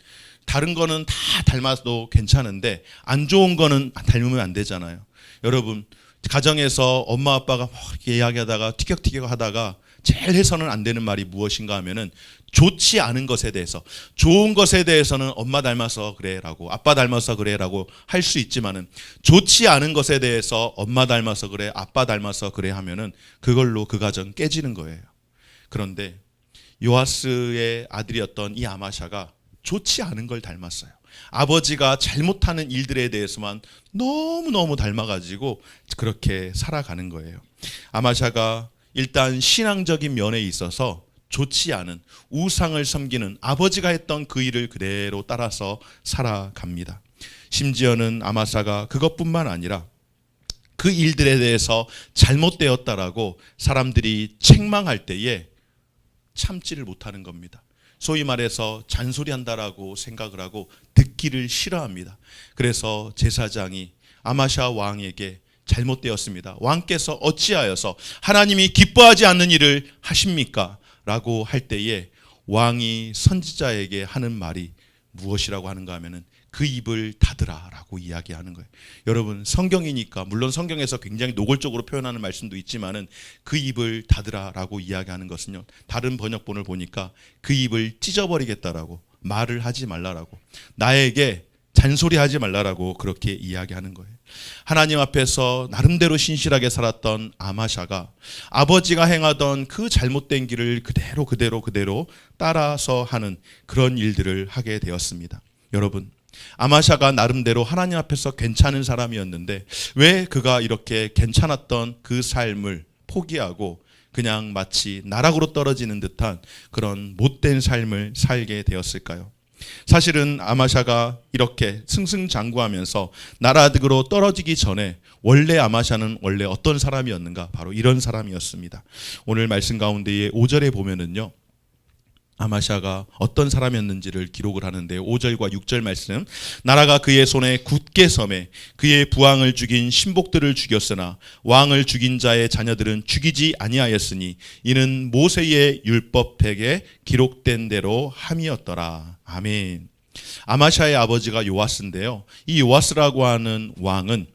다른 거는 다 닮아도 괜찮은데 안 좋은 거는 닮으면 안 되잖아요. 여러분, 가정에서 엄마 아빠가 이렇게 이야기하다가 티격태격 하다가 제일 해서는 안 되는 말이 무엇인가 하면은, 좋지 않은 것에 대해서, 좋은 것에 대해서는 엄마 닮아서 그래라고, 아빠 닮아서 그래라고 할 수 있지만은, 좋지 않은 것에 대해서 엄마 닮아서 그래, 아빠 닮아서 그래 하면은 그걸로 그 가정 깨지는 거예요. 그런데 요아스의 아들이었던 이 아마샤가 좋지 않은 걸 닮았어요. 아버지가 잘못하는 일들에 대해서만 너무너무 닮아가지고 그렇게 살아가는 거예요. 아마샤가 일단 신앙적인 면에 있어서 좋지 않은 우상을 섬기는 아버지가 했던 그 일을 그대로 따라서 살아갑니다. 심지어는 아마샤가 그것뿐만 아니라 그 일들에 대해서 잘못되었다라고 사람들이 책망할 때에 참지를 못하는 겁니다. 소위 말해서 잔소리한다라고 생각을 하고 듣기를 싫어합니다. 그래서 제사장이 아마샤 왕에게 잘못되었습니다, 왕께서 어찌하여서 하나님이 기뻐하지 않는 일을 하십니까? 라고 할 때에 왕이 선지자에게 하는 말이 무엇이라고 하는가 하면은, 그 입을 닫으라 라고 이야기하는 거예요. 여러분, 성경이니까 물론 성경에서 굉장히 노골적으로 표현하는 말씀도 있지만은, 그 입을 닫으라 라고 이야기하는 것은요, 다른 번역본을 보니까 그 입을 찢어버리겠다라고, 말을 하지 말라라고, 나에게 잔소리하지 말라라고 그렇게 이야기하는 거예요. 하나님 앞에서 나름대로 신실하게 살았던 아마샤가 아버지가 행하던 그 잘못된 길을 그대로 따라서 하는 그런 일들을 하게 되었습니다. 여러분, 아마샤가 나름대로 하나님 앞에서 괜찮은 사람이었는데 왜 그가 이렇게 괜찮았던 그 삶을 포기하고 그냥 마치 나락으로 떨어지는 듯한 그런 못된 삶을 살게 되었을까요? 사실은 아마샤가 이렇게 승승장구하면서 나라득으로 떨어지기 전에 원래 아마샤는 원래 어떤 사람이었는가? 바로 이런 사람이었습니다. 오늘 말씀 가운데에 5절에 보면은요, 아마샤가 어떤 사람이었는지를 기록을 하는데 5절과 6절 말씀, 나라가 그의 손에 굳게 섬에 그의 부왕을 죽인 신복들을 죽였으나 왕을 죽인 자의 자녀들은 죽이지 아니하였으니 이는 모세의 율법책에 기록된 대로 함이었더라. 아멘. 아마샤의 아버지가 요아스인데요, 이 요아스라고 하는 왕은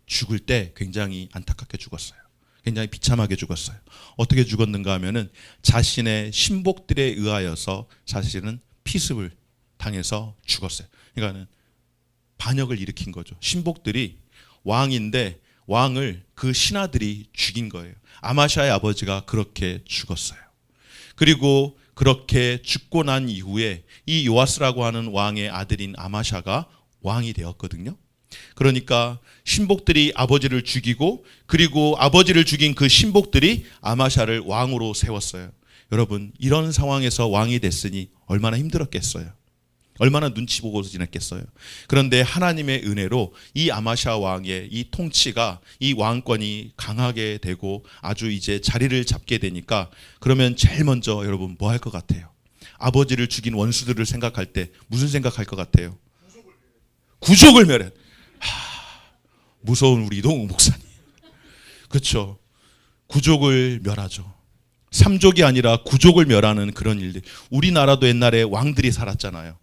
죽을 때 굉장히 안타깝게 죽었어요. 굉장히 비참하게 죽었어요. 어떻게 죽었는가 하면은 자신의 신복들에 의하여서 사실은 피습을 당해서 죽었어요. 그러니까는 반역을 일으킨 거죠. 신복들이 왕인데 왕을 그 신하들이 죽인 거예요. 아마샤의 아버지가 그렇게 죽었어요. 그리고 그렇게 죽고 난 이후에 이 요아스라고 하는 왕의 아들인 아마샤가 왕이 되었거든요. 그러니까 신복들이 아버지를 죽이고, 그리고 아버지를 죽인 그 신복들이 아마샤를 왕으로 세웠어요. 여러분, 이런 상황에서 왕이 됐으니 얼마나 힘들었겠어요. 얼마나 눈치 보고 지냈겠어요. 그런데 하나님의 은혜로 이 아마샤 왕의 이 통치가, 이 왕권이 강하게 되고 아주 이제 자리를 잡게 되니까, 그러면 제일 먼저 여러분 뭐 할 것 같아요? 아버지를 죽인 원수들을 생각할 때 무슨 생각할 것 같아요? 구족을 멸해. 무서운 우리 이동욱 목사님. 그렇죠. 구족을 멸하죠. 삼족이 아니라 구족을 멸하는 그런 일들. 우리나라도 옛날에 왕들이 살았잖아요.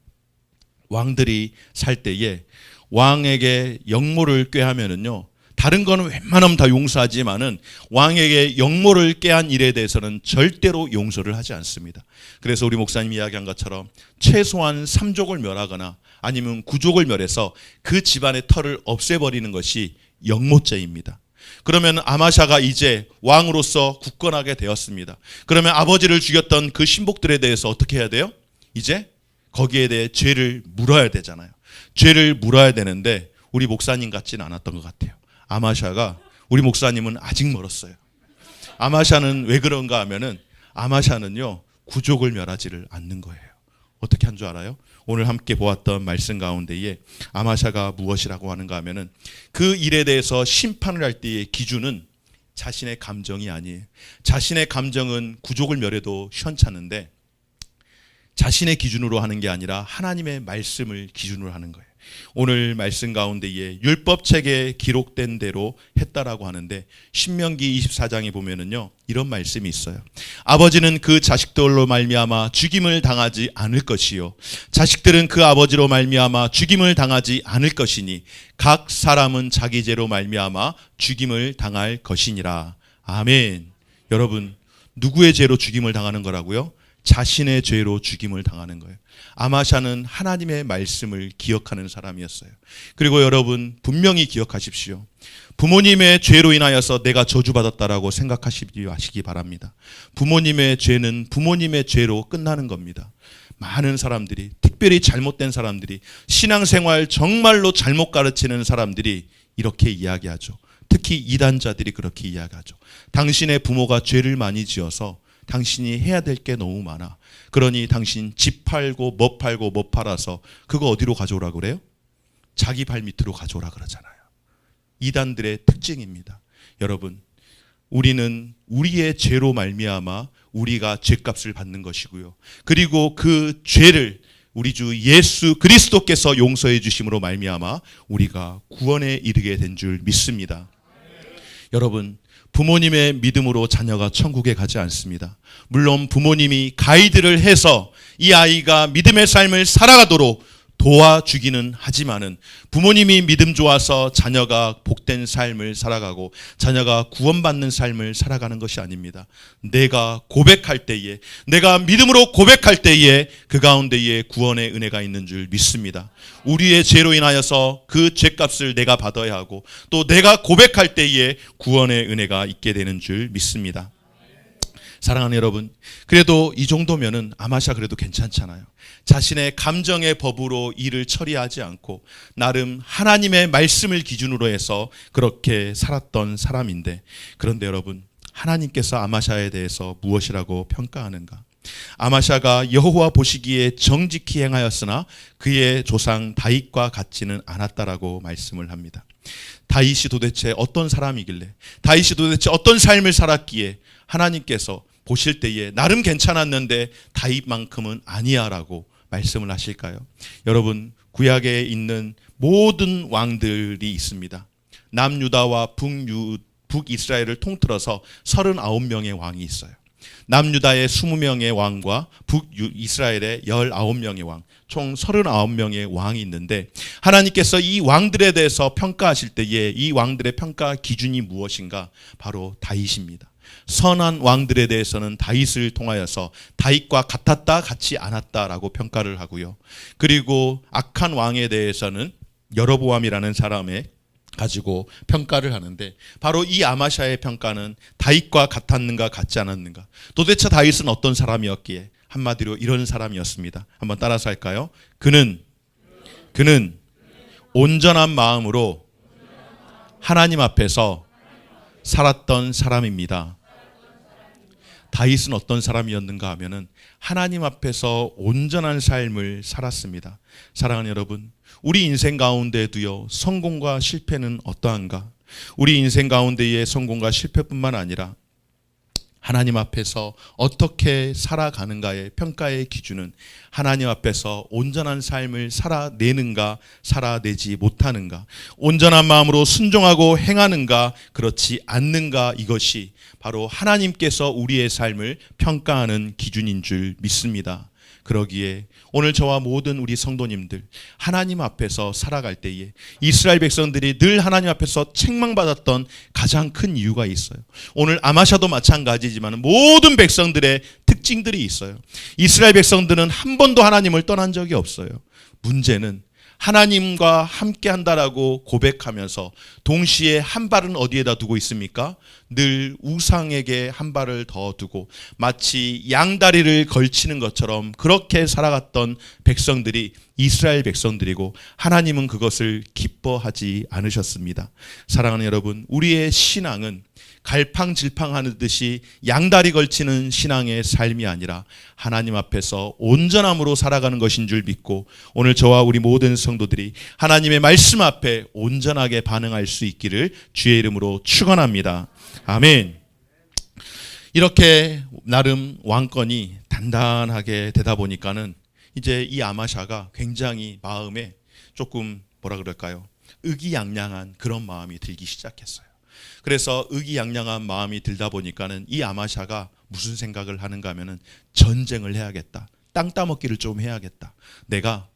왕들이 살 때에 왕에게 역모를 꾀하면은요, 다른 거는 웬만하면 다 용서하지만은 왕에게 역모를 꾀한 일에 대해서는 절대로 용서를 하지 않습니다. 그래서 우리 목사님이 이야기한 것처럼 최소한 삼족을 멸하거나 아니면 구족을 멸해서 그 집안의 털을 없애버리는 것이 역모죄입니다. 그러면 아마샤가 이제 왕으로서 굳건하게 되었습니다. 그러면 아버지를 죽였던 그 신복들에 대해서 어떻게 해야 돼요? 이제 거기에 대해 죄를 물어야 되잖아요. 죄를 물어야 되는데 우리 목사님 같지는 않았던 것 같아요. 아마샤가, 우리 목사님은 아직 멀었어요. 아마샤는 왜 그런가 하면은 아마샤는요, 구족을 멸하지를 않는 거예요. 어떻게 한 줄 알아요? 오늘 함께 보았던 말씀 가운데에 아마샤가 무엇이라고 하는가 하면은 그 일에 대해서 심판을 할 때의 기준은 자신의 감정이 아니에요. 자신의 감정은 구족을 멸해도 시원찮은데 자신의 기준으로 하는 게 아니라 하나님의 말씀을 기준으로 하는 거예요. 오늘 말씀 가운데에 율법책에 기록된 대로 했다라고 하는데 신명기 24장에 보면은요, 이런 말씀이 있어요. 아버지는 그 자식들로 말미암아 죽임을 당하지 않을 것이요 자식들은 그 아버지로 말미암아 죽임을 당하지 않을 것이니 각 사람은 자기 죄로 말미암아 죽임을 당할 것이니라. 아멘. 여러분, 누구의 죄로 죽임을 당하는 거라고요? 자신의 죄로 죽임을 당하는 거예요. 아마샤는 하나님의 말씀을 기억하는 사람이었어요. 그리고 여러분, 분명히 기억하십시오. 부모님의 죄로 인하여서 내가 저주받았다라고 생각하시지 마시기 바랍니다. 부모님의 죄는 부모님의 죄로 끝나는 겁니다. 많은 사람들이, 특별히 잘못된 사람들이, 신앙생활 정말로 잘못 가르치는 사람들이 이렇게 이야기하죠. 특히 이단자들이 그렇게 이야기하죠. 당신의 부모가 죄를 많이 지어서 당신이 해야 될 게 너무 많아. 그러니 당신 집 팔고 뭐 팔고 뭐 팔아서 그거 어디로 가져오라 그래요? 자기 발 밑으로 가져오라 그러잖아요. 이단들의 특징입니다. 여러분, 우리는 우리의 죄로 말미암아 우리가 죄값을 받는 것이고요. 그리고 그 죄를 우리 주 예수 그리스도께서 용서해 주심으로 말미암아 우리가 구원에 이르게 된 줄 믿습니다. 여러분, 부모님의 믿음으로 자녀가 천국에 가지 않습니다. 물론 부모님이 가이드를 해서 이 아이가 믿음의 삶을 살아가도록 도와주기는 하지만은 부모님이 믿음 좋아서 자녀가 복된 삶을 살아가고 자녀가 구원받는 삶을 살아가는 것이 아닙니다. 내가 고백할 때에, 내가 믿음으로 고백할 때에 그 가운데에 구원의 은혜가 있는 줄 믿습니다. 우리의 죄로 인하여서 그 죄값을 내가 받아야 하고 또 내가 고백할 때에 구원의 은혜가 있게 되는 줄 믿습니다. 사랑하는 여러분, 그래도 이 정도면은 아마샤 그래도 괜찮잖아요. 자신의 감정의 법으로 일을 처리하지 않고 나름 하나님의 말씀을 기준으로 해서 그렇게 살았던 사람인데, 그런데 여러분, 하나님께서 아마샤에 대해서 무엇이라고 평가하는가? 아마샤가 여호와 보시기에 정직히 행하였으나 그의 조상 다윗과 같지는 않았다라고 말씀을 합니다. 다윗이 도대체 어떤 사람이길래, 다윗이 도대체 어떤 삶을 살았기에 하나님께서 보실 때에 나름 괜찮았는데 다윗만큼은 아니야라고 말씀을 하실까요? 여러분, 구약에 있는 모든 왕들이 있습니다. 남유다와 북이스라엘을 통틀어서 39명의 왕이 있어요. 남유다의 20명의 왕과 북이스라엘의 19명의 왕, 총 39명의 왕이 있는데 하나님께서 이 왕들에 대해서 평가하실 때에 이 왕들의 평가 기준이 무엇인가? 바로 다윗입니다. 선한 왕들에 대해서는 다윗을 통하여서 다윗과 같았다 같지 않았다라고 평가를 하고요. 그리고 악한 왕에 대해서는 여로보암이라는 사람의 가지고 평가를 하는데 바로 이 아마샤의 평가는 다윗과 같았는가 같지 않았는가. 도대체 다윗은 어떤 사람이었기에? 한마디로 이런 사람이었습니다. 한번 따라서 할까요? 그는 온전한 마음으로 하나님 앞에서 살았던 사람입니다. 다윗은 어떤 사람이었는가 하면은 하나님 앞에서 온전한 삶을 살았습니다. 사랑하는 여러분, 우리 인생 가운데도요, 성공과 실패는 어떠한가? 우리 인생 가운데의 성공과 실패뿐만 아니라 하나님 앞에서 어떻게 살아가는가의 평가의 기준은 하나님 앞에서 온전한 삶을 살아내는가, 살아내지 못하는가, 온전한 마음으로 순종하고 행하는가, 그렇지 않는가, 이것이 바로 하나님께서 우리의 삶을 평가하는 기준인 줄 믿습니다. 그러기에 오늘 저와 모든 우리 성도님들, 하나님 앞에서 살아갈 때에 이스라엘 백성들이 늘 하나님 앞에서 책망받았던 가장 큰 이유가 있어요. 오늘 아마샤도 마찬가지지만 모든 백성들의 특징들이 있어요. 이스라엘 백성들은 한 번도 하나님을 떠난 적이 없어요. 문제는 하나님과 함께 한다라고 고백하면서 동시에 한 발은 어디에다 두고 있습니까? 늘 우상에게 한 발을 더 두고 마치 양다리를 걸치는 것처럼 그렇게 살아갔던 백성들이 이스라엘 백성들이고 하나님은 그것을 기뻐하지 않으셨습니다. 사랑하는 여러분, 우리의 신앙은 갈팡질팡하듯이 양다리 걸치는 신앙의 삶이 아니라 하나님 앞에서 온전함으로 살아가는 것인 줄 믿고 오늘 저와 우리 모든 성도들이 하나님의 말씀 앞에 온전하게 반응할 수 있기를 주의 이름으로 축원합니다. 아멘. 이렇게 나름 왕권이 단단하게 되다 보니까는 이제 이 아마샤가 굉장히 마음에 조금 뭐라 그럴까요? 의기양양한 그런 마음이 들기 시작했어요. 그래서 의기양양한 마음이 들다 보니까는 이 아마샤가 무슨 생각을 하는가 하면은 전쟁을 해야겠다. 땅 따먹기를 좀 해야겠다. 내가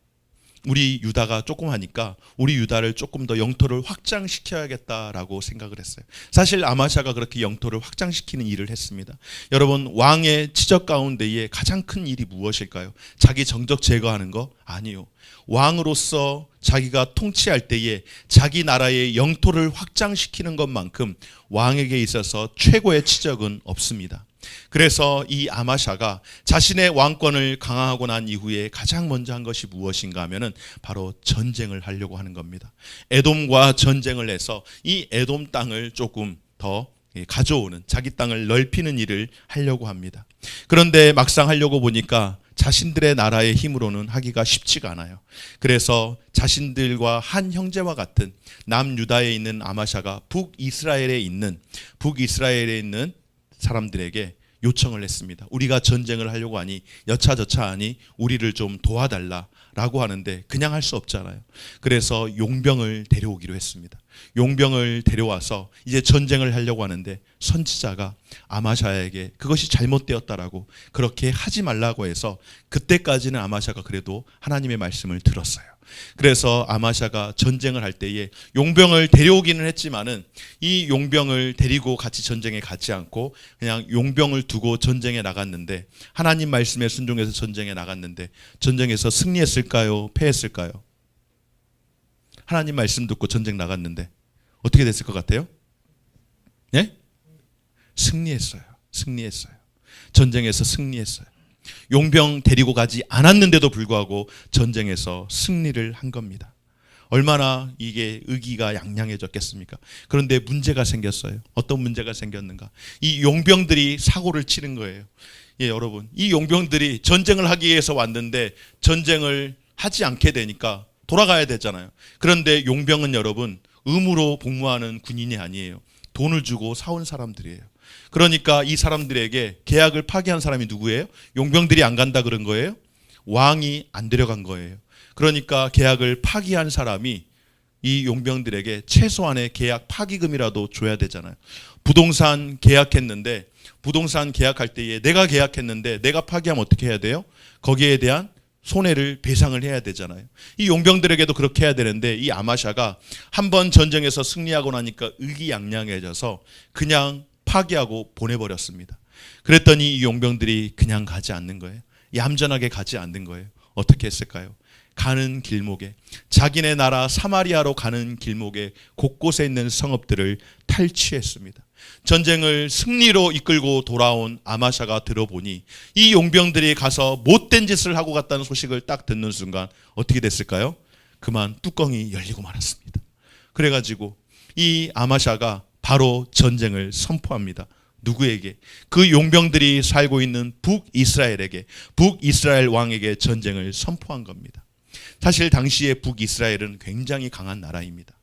우리 유다가 조금 하니까 우리 유다를 조금 더 영토를 확장시켜야겠다라고 생각을 했어요. 사실 아마샤가 그렇게 영토를 확장시키는 일을 했습니다. 여러분, 왕의 치적 가운데에 가장 큰 일이 무엇일까요? 자기 정적 제거하는 거? 아니요. 왕으로서 자기가 통치할 때에 자기 나라의 영토를 확장시키는 것만큼 왕에게 있어서 최고의 치적은 없습니다. 그래서 이 아마샤가 자신의 왕권을 강화하고 난 이후에 가장 먼저 한 것이 무엇인가 하면은 바로 전쟁을 하려고 하는 겁니다. 에돔과 전쟁을 해서 이 에돔 땅을 조금 더 가져오는, 자기 땅을 넓히는 일을 하려고 합니다. 그런데 막상 하려고 보니까 자신들의 나라의 힘으로는 하기가 쉽지가 않아요. 그래서 자신들과 한 형제와 같은 남유다에 있는 아마샤가 북이스라엘에 있는 사람들에게 요청을 했습니다. 우리가 전쟁을 하려고 하니 여차저차하니 우리를 좀 도와달라라고 하는데 그냥 할 수 없잖아요. 그래서 용병을 데려오기로 했습니다. 용병을 데려와서 이제 전쟁을 하려고 하는데 선지자가 아마샤에게 그것이 잘못되었다라고 그렇게 하지 말라고 해서 그때까지는 아마샤가 그래도 하나님의 말씀을 들었어요. 그래서 아마샤가 전쟁을 할 때에 용병을 데려오기는 했지만은 이 용병을 데리고 같이 전쟁에 가지 않고 그냥 용병을 두고 전쟁에 나갔는데 하나님 말씀에 순종해서 전쟁에 나갔는데 전쟁에서 승리했을까요? 패했을까요? 하나님 말씀 듣고 전쟁 나갔는데 어떻게 됐을 것 같아요? 네? 승리했어요. 전쟁에서 승리했어요. 용병 데리고 가지 않았는데도 불구하고 전쟁에서 승리를 한 겁니다. 얼마나 이게 의기가 양양해졌겠습니까? 그런데 문제가 생겼어요. 어떤 문제가 생겼는가? 이 용병들이 사고를 치는 거예요. 예, 여러분, 이 용병들이 전쟁을 하기 위해서 왔는데 전쟁을 하지 않게 되니까 돌아가야 되잖아요. 그런데 용병은 여러분 의무로 복무하는 군인이 아니에요. 돈을 주고 사온 사람들이에요. 그러니까 이 사람들에게 계약을 파기한 사람이 누구예요? 용병들이 안 간다 그런 거예요? 왕이 안 데려간 거예요. 그러니까 계약을 파기한 사람이 이 용병들에게 최소한의 계약 파기금이라도 줘야 되잖아요. 부동산 계약했는데 부동산 계약할 때에 내가 계약했는데 내가 파기하면 어떻게 해야 돼요? 거기에 대한 손해를 배상을 해야 되잖아요. 이 용병들에게도 그렇게 해야 되는데 이 아마샤가 한번 전쟁에서 승리하고 나니까 의기양양해져서 그냥 파기하고 보내버렸습니다. 그랬더니 이 용병들이 그냥 가지 않는 거예요. 얌전하게 가지 않는 거예요. 어떻게 했을까요? 가는 길목에, 자기네 나라 사마리아로 가는 길목에 곳곳에 있는 성읍들을 탈취했습니다. 전쟁을 승리로 이끌고 돌아온 아마샤가 들어보니 이 용병들이 가서 못된 짓을 하고 갔다는 소식을 딱 듣는 순간 어떻게 됐을까요? 그만 뚜껑이 열리고 말았습니다. 그래가지고 이 아마샤가 바로 전쟁을 선포합니다. 누구에게? 그 용병들이 살고 있는 북이스라엘에게, 북이스라엘 왕에게 전쟁을 선포한 겁니다. 사실 당시에 북이스라엘은 굉장히 강한 나라입니다.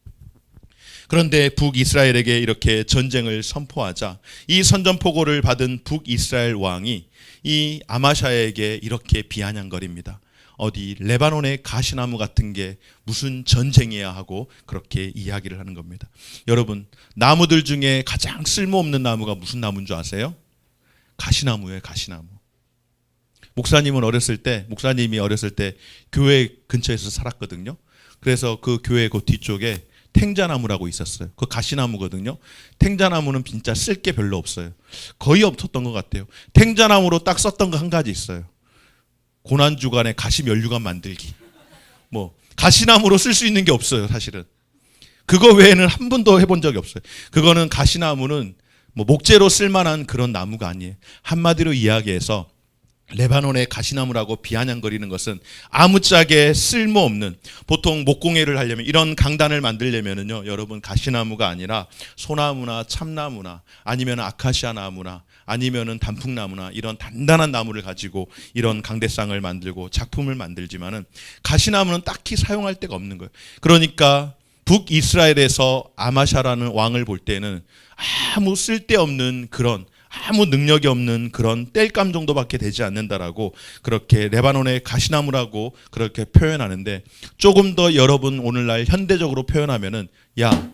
그런데 북이스라엘에게 이렇게 전쟁을 선포하자 이 선전포고를 받은 북이스라엘 왕이 이 아마샤에게 이렇게 비아냥거립니다. 어디 레바논의 가시나무 같은 게 무슨 전쟁이야 하고 그렇게 이야기를 하는 겁니다. 여러분, 나무들 중에 가장 쓸모없는 나무가 무슨 나무인 줄 아세요? 가시나무예요, 가시나무. 목사님이 어렸을 때 교회 근처에서 살았거든요. 그래서 그 교회 그 뒤쪽에 탱자나무라고 있었어요. 그 가시나무거든요. 탱자나무는 진짜 쓸 게 별로 없어요. 거의 없었던 것 같아요. 탱자나무로 딱 썼던 거 한 가지 있어요. 고난주간에 가시 면류관 만들기. 뭐 가시나무로 쓸 수 있는 게 없어요, 사실은. 그거 외에는 한 번도 해본 적이 없어요. 그거는 가시나무는 뭐 목재로 쓸만한 그런 나무가 아니에요. 한마디로 이야기해서 레바논의 가시나무라고 비아냥거리는 것은 아무짝에 쓸모없는, 보통 목공예를 하려면 이런 강단을 만들려면은요, 여러분 가시나무가 아니라 소나무나 참나무나 아니면 아카시아 나무나 아니면은 단풍나무나 이런 단단한 나무를 가지고 이런 강대상을 만들고 작품을 만들지만은 가시나무는 딱히 사용할 데가 없는 거예요. 그러니까 북이스라엘에서 아마샤라는 왕을 볼 때는 아무 쓸데없는 그런, 아무 능력이 없는 그런 땔감 정도밖에 되지 않는다라고 그렇게 레바논의 가시나무라고 그렇게 표현하는데, 조금 더 여러분 오늘날 현대적으로 표현하면은 야,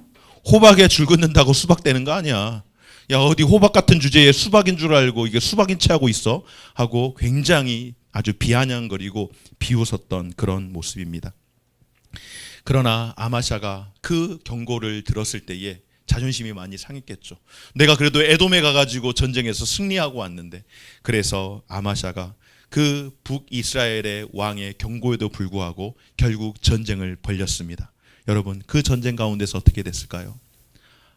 호박에 줄 긋는다고 수박 되는 거 아니야. 야, 어디 호박 같은 주제에 수박인 줄 알고 이게 수박인 채 하고 있어 하고 굉장히 아주 비아냥거리고 비웃었던 그런 모습입니다. 그러나 아마샤가 그 경고를 들었을 때에 자존심이 많이 상했겠죠. 내가 그래도 에돔에 가가지고 전쟁에서 승리하고 왔는데. 그래서 아마샤가 그 북이스라엘의 왕의 경고에도 불구하고 결국 전쟁을 벌였습니다. 여러분, 그 전쟁 가운데서 어떻게 됐을까요?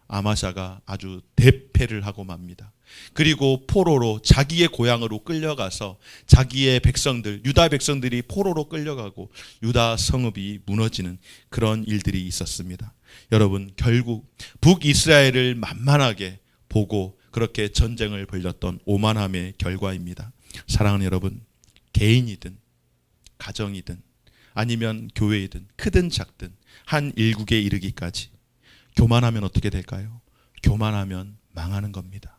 아마샤가 아주 대패를 하고 맙니다. 그리고 포로로 자기의 고향으로 끌려가서 자기의 백성들, 유다 백성들이 포로로 끌려가고 유다 성읍이 무너지는 그런 일들이 있었습니다. 여러분, 결국 북이스라엘을 만만하게 보고 그렇게 전쟁을 벌였던 오만함의 결과입니다. 사랑하는 여러분, 개인이든 가정이든 아니면 교회이든 크든 작든 한 일국에 이르기까지 교만하면 어떻게 될까요? 교만하면 망하는 겁니다.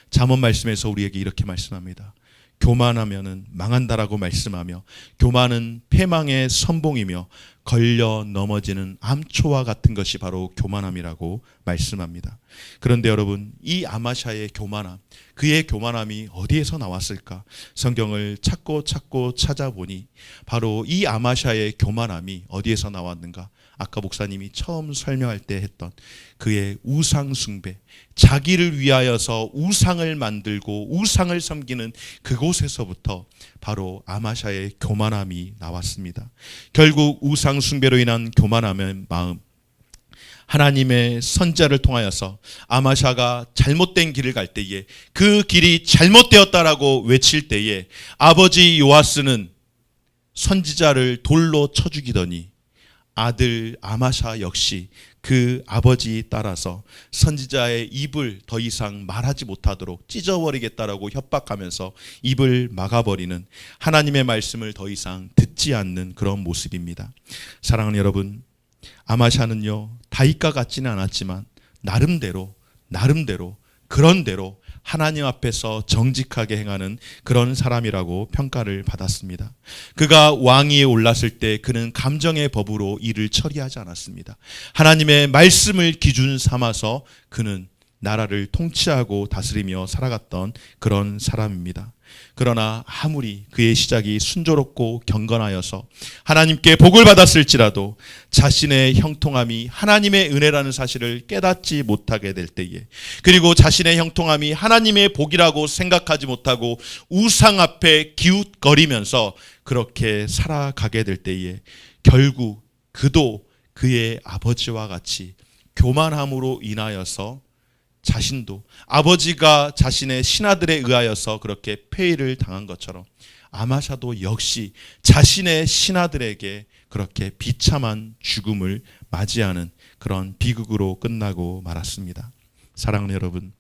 잠언 말씀에서 우리에게 이렇게 말씀합니다. 교만하면은 망한다라고 말씀하며, 교만은 패망의 선봉이며 걸려 넘어지는 암초와 같은 것이 바로 교만함이라고 말씀합니다. 그런데 여러분, 이 아마샤의 교만함, 그의 교만함이 어디에서 나왔을까? 성경을 찾고 찾아보니 바로 이 아마샤의 교만함이 어디에서 나왔는가? 아까 목사님이 처음 설명할 때 했던 그의 우상 숭배, 자기를 위하여서 우상을 만들고 우상을 섬기는 그곳에서부터 바로 아마샤의 교만함이 나왔습니다. 결국 우상 숭배로 인한 교만함의 마음, 하나님의 선자를 통하여서 아마샤가 잘못된 길을 갈 때에, 그 길이 잘못되었다라고 외칠 때에 아버지 요아스는 선지자를 돌로 쳐 죽이더니 아들 아마샤 역시 그 아버지 따라서 선지자의 입을 더 이상 말하지 못하도록 찢어버리겠다라고 협박하면서 입을 막아버리는, 하나님의 말씀을 더 이상 듣지 않는 그런 모습입니다. 사랑하는 여러분, 아마샤는요 다윗과 같지는 않았지만 나름대로 그런대로 하나님 앞에서 정직하게 행하는 그런 사람이라고 평가를 받았습니다. 그가 왕위에 올랐을 때 그는 감정의 법으로 일을 처리하지 않았습니다. 하나님의 말씀을 기준 삼아서 그는 나라를 통치하고 다스리며 살아갔던 그런 사람입니다. 그러나 아무리 그의 시작이 순조롭고 경건하여서 하나님께 복을 받았을지라도 자신의 형통함이 하나님의 은혜라는 사실을 깨닫지 못하게 될 때에, 그리고 자신의 형통함이 하나님의 복이라고 생각하지 못하고 우상 앞에 기웃거리면서 그렇게 살아가게 될 때에 결국 그도 그의 아버지와 같이 교만함으로 인하여서 자신도 아버지가 자신의 신하들에 의하여서 그렇게 폐위를 당한 것처럼 아마샤도 역시 자신의 신하들에게 그렇게 비참한 죽음을 맞이하는 그런 비극으로 끝나고 말았습니다. 사랑하는 여러분,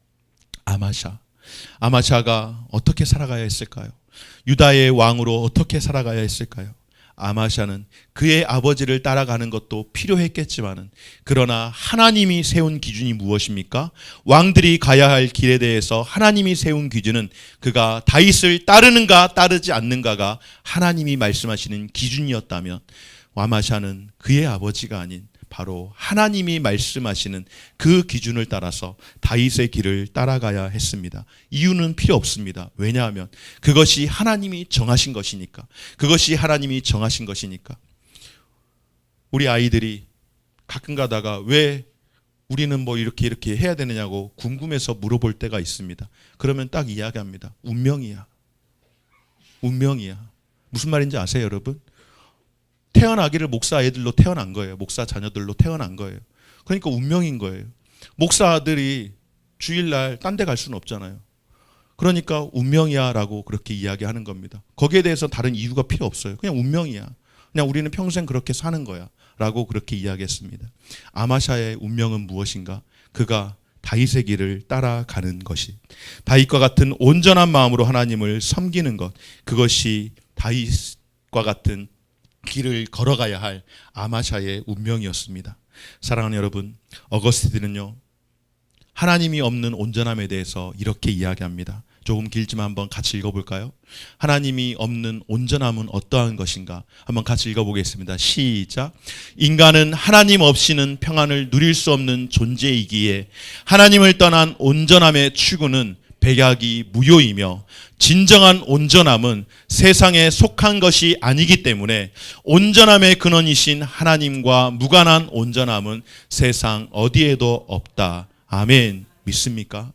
아마샤가 어떻게 살아가야 했을까요? 유다의 왕으로 어떻게 살아가야 했을까요? 아마샤는 그의 아버지를 따라가는 것도 필요했겠지만은, 그러나 하나님이 세운 기준이 무엇입니까? 왕들이 가야 할 길에 대해서 하나님이 세운 기준은 그가 다윗을 따르는가 따르지 않는가가 하나님이 말씀하시는 기준이었다면, 아마샤는 그의 아버지가 아닌 바로 하나님이 말씀하시는 그 기준을 따라서 다윗의 길을 따라가야 했습니다. 이유는 필요 없습니다. 왜냐하면 그것이 하나님이 정하신 것이니까. 우리 아이들이 가끔 가다가 왜 우리는 뭐 이렇게 해야 되느냐고 궁금해서 물어볼 때가 있습니다. 그러면 딱 이야기합니다. 운명이야. 무슨 말인지 아세요, 여러분? 태어나기를 목사 애들로 태어난 거예요. 목사 자녀들로 태어난 거예요. 그러니까 운명인 거예요. 목사들이 주일날 딴 데 갈 수는 없잖아요. 그러니까 운명이야 라고 그렇게 이야기하는 겁니다. 거기에 대해서 다른 이유가 필요 없어요. 그냥 운명이야. 그냥 우리는 평생 그렇게 사는 거야 라고 그렇게 이야기했습니다. 아마샤의 운명은 무엇인가? 그가 다윗의 길을 따라가는 것이, 다윗과 같은 온전한 마음으로 하나님을 섬기는 것, 그것이 다윗과 같은 길을 걸어가야 할 아마샤의 운명이었습니다. 사랑하는 여러분, 어거스틴은요 하나님이 없는 온전함에 대해서 이렇게 이야기합니다. 조금 길지만 한번 같이 읽어볼까요? 하나님이 없는 온전함은 어떠한 것인가? 한번 같이 읽어보겠습니다. 시작. 인간은 하나님 없이는 평안을 누릴 수 없는 존재이기에 하나님을 떠난 온전함의 추구는 백약이 무효이며, 진정한 온전함은 세상에 속한 것이 아니기 때문에 온전함의 근원이신 하나님과 무관한 온전함은 세상 어디에도 없다. 아멘. 믿습니까?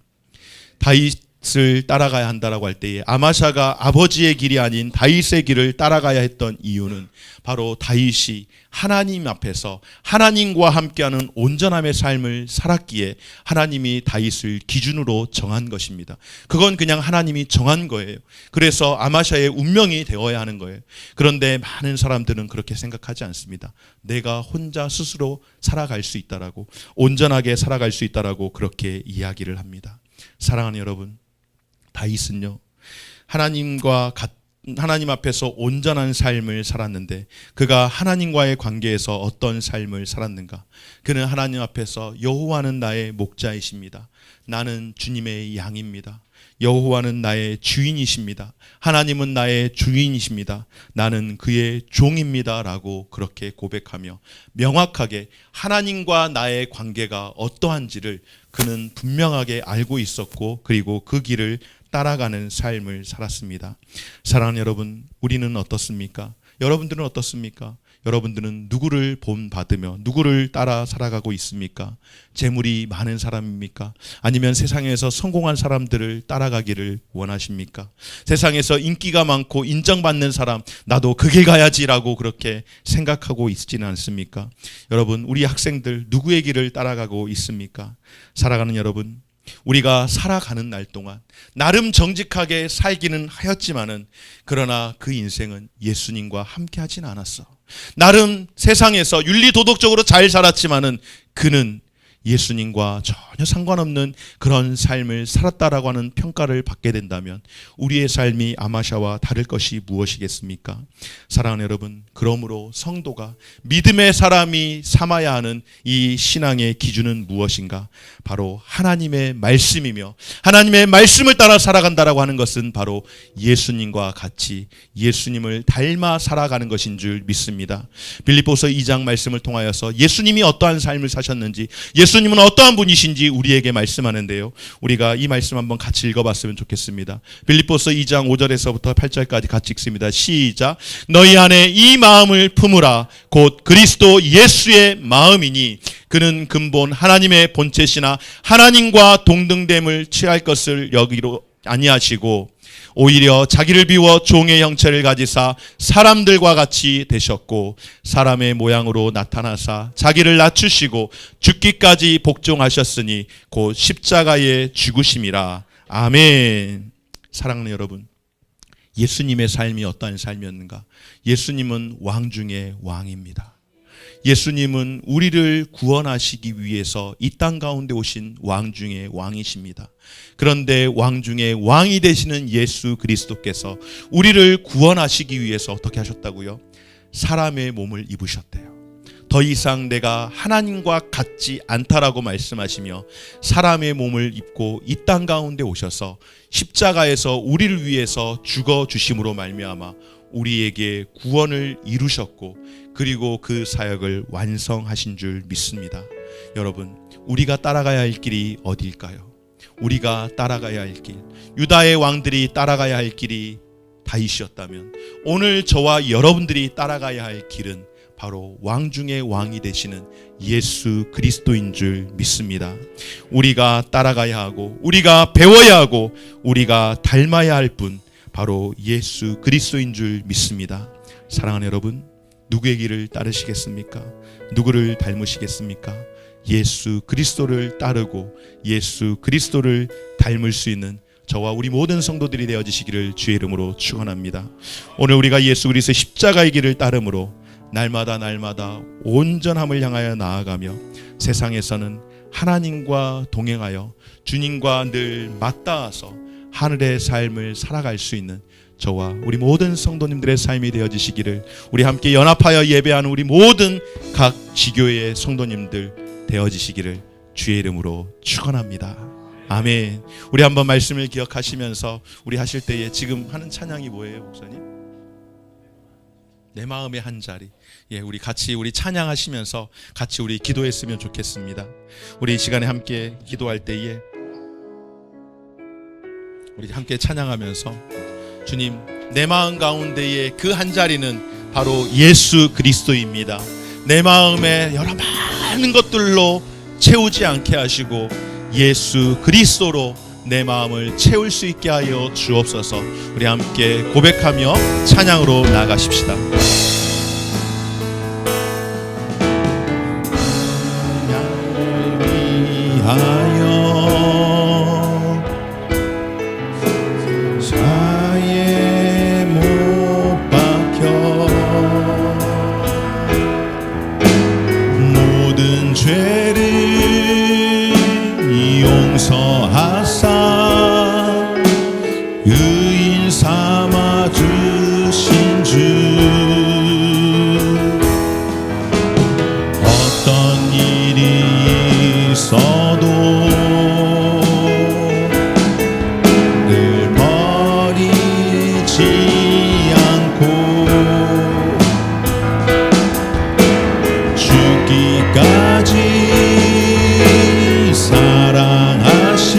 다윗을 따라가야 한다라고 할 때에 아마샤가 아버지의 길이 아닌 다윗의 길을 따라가야 했던 이유는 바로 다윗이 하나님 앞에서 하나님과 함께하는 온전함의 삶을 살았기에 하나님이 다윗을 기준으로 정한 것입니다. 그건 그냥 하나님이 정한 거예요. 그래서 아마샤의 운명이 되어야 하는 거예요. 그런데 많은 사람들은 그렇게 생각하지 않습니다. 내가 혼자 스스로 살아갈 수 있다라고, 온전하게 살아갈 수 있다라고 그렇게 이야기를 합니다. 사랑하는 여러분, 다윗은요 하나님 앞에서 온전한 삶을 살았는데, 그가 하나님과의 관계에서 어떤 삶을 살았는가? 그는 하나님 앞에서 여호와는 나의 목자이십니다. 나는 주님의 양입니다. 여호와는 나의 주인이십니다. 하나님은 나의 주인이십니다. 나는 그의 종입니다. 라고 그렇게 고백하며 명확하게 하나님과 나의 관계가 어떠한지를 그는 분명하게 알고 있었고, 그리고 그 길을 따라가는 삶을 살았습니다. 사랑하는 여러분, 우리는 어떻습니까? 여러분들은 어떻습니까? 여러분들은 누구를 본받으며 누구를 따라 살아가고 있습니까? 재물이 많은 사람입니까? 아니면 세상에서 성공한 사람들을 따라가기를 원하십니까? 세상에서 인기가 많고 인정받는 사람, 나도 그 길 가야지라고 그렇게 생각하고 있지는 않습니까? 여러분, 우리 학생들 누구의 길을 따라가고 있습니까? 사랑하는 여러분, 우리가 살아가는 날 동안 나름 정직하게 살기는 하였지만은 그러나 그 인생은 예수님과 함께 하진 않았어. 나름 세상에서 윤리도덕적으로 잘 살았지만은 그는 예수님과 전혀 상관없는 그런 삶을 살았다라고 하는 평가를 받게 된다면 우리의 삶이 아마샤와 다를 것이 무엇이겠습니까? 사랑하는 여러분, 그러므로 성도가 믿음의 사람이 삼아야 하는 이 신앙의 기준은 무엇인가? 바로 하나님의 말씀이며 하나님의 말씀을 따라 살아간다라고 하는 것은 바로 예수님과 같이 예수님을 닮아 살아가는 것인 줄 믿습니다. 빌립보서 2장 말씀을 통하여서 예수님이 어떠한 삶을 사셨는지, 예수님은 어떠한 분이신지 우리에게 말씀하는데요. 우리가 이 말씀 한번 같이 읽어봤으면 좋겠습니다. 빌립보서 2장 5절에서부터 8절까지 같이 읽습니다. 시작. 너희 안에 이 마음을 품으라. 곧 그리스도 예수의 마음이니 그는 근본 하나님의 본체시나 하나님과 동등됨을 취할 것을 여기로 아니하시고 오히려 자기를 비워 종의 형체를 가지사 사람들과 같이 되셨고 사람의 모양으로 나타나사 자기를 낮추시고 죽기까지 복종하셨으니 곧 십자가의 죽으심이라. 아멘. 사랑하는 여러분, 예수님의 삶이 어떠한 삶이었는가? 예수님은 왕 중의 왕입니다. 예수님은 우리를 구원하시기 위해서 이 땅 가운데 오신 왕 중의 왕이십니다. 그런데 왕 중의 왕이 되시는 예수 그리스도께서 우리를 구원하시기 위해서 어떻게 하셨다고요? 사람의 몸을 입으셨대요. 더 이상 내가 하나님과 같지 않다라고 말씀하시며 사람의 몸을 입고 이 땅 가운데 오셔서 십자가에서 우리를 위해서 죽어 주심으로 말미암아 우리에게 구원을 이루셨고 그리고 그 사역을 완성하신 줄 믿습니다. 여러분, 우리가 따라가야 할 길이 어디일까요? 우리가 따라가야 할 길, 유다의 왕들이 따라가야 할 길이 다윗이었다면 오늘 저와 여러분들이 따라가야 할 길은 바로 왕 중의 왕이 되시는 예수 그리스도인 줄 믿습니다. 우리가 따라가야 하고 우리가 배워야 하고 우리가 닮아야 할 분, 바로 예수 그리스도인 줄 믿습니다. 사랑하는 여러분, 누구의 길을 따르시겠습니까? 누구를 닮으시겠습니까? 예수 그리스도를 따르고 예수 그리스도를 닮을 수 있는 저와 우리 모든 성도들이 되어지시기를 주의 이름으로 축원합니다. 오늘 우리가 예수 그리스도의 십자가의 길을 따름으로 날마다 온전함을 향하여 나아가며 세상에서는 하나님과 동행하여 주님과 늘 맞닿아서 하늘의 삶을 살아갈 수 있는 저와 우리 모든 성도님들의 삶이 되어지시기를, 우리 함께 연합하여 예배하는 우리 모든 각 지교회의 성도님들 되어지시기를 주의 이름으로 축원합니다. 아멘. 우리 한번 말씀을 기억하시면서 우리 하실 때에 지금 하는 찬양이 뭐예요, 목사님? 내 마음의 한 자리. 예, 우리 같이 우리 찬양하시면서 같이 우리 기도했으면 좋겠습니다. 우리 이 시간에 함께 기도할 때에 우리 함께 찬양하면서 주님, 내 마음 가운데의 그 한 자리는 바로 예수 그리스도입니다. 내 마음에 여러 많은 것들로 채우지 않게 하시고 예수 그리스도로 내 마음을 채울 수 있게 하여 주옵소서. 우리 함께 고백하며 찬양으로 나아가십시다. 나를 위하여 사에 못 박혀 모든 죄를 용서하사 의인 삼아 주신 주, 어떤 일이 있어도 늘 버리지 않고 죽기까지 사랑하시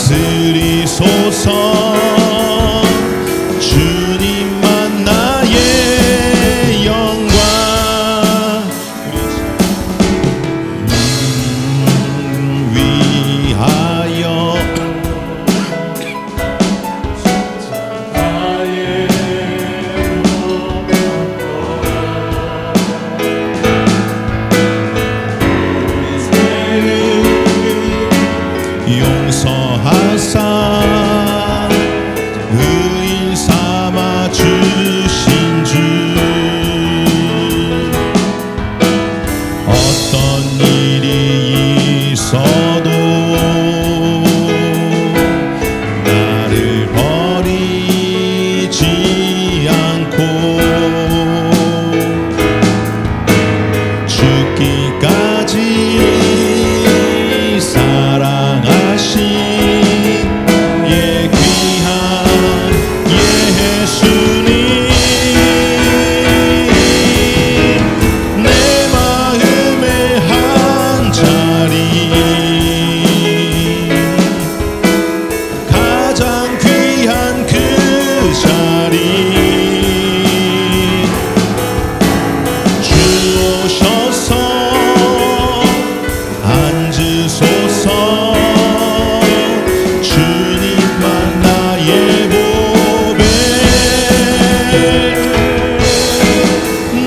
다스리소서. 주님만 나의 영광. 위하여 용서하사 의인 삼아 주신 주. 어떤 일이 있어도 나를 버리지 않고 죽기까지 사랑하신 예 귀한 예수님. 내 마음의 한 자리 가장 귀한 그 자리 주 오셔서 앉으소서. 주님만 나의 보배.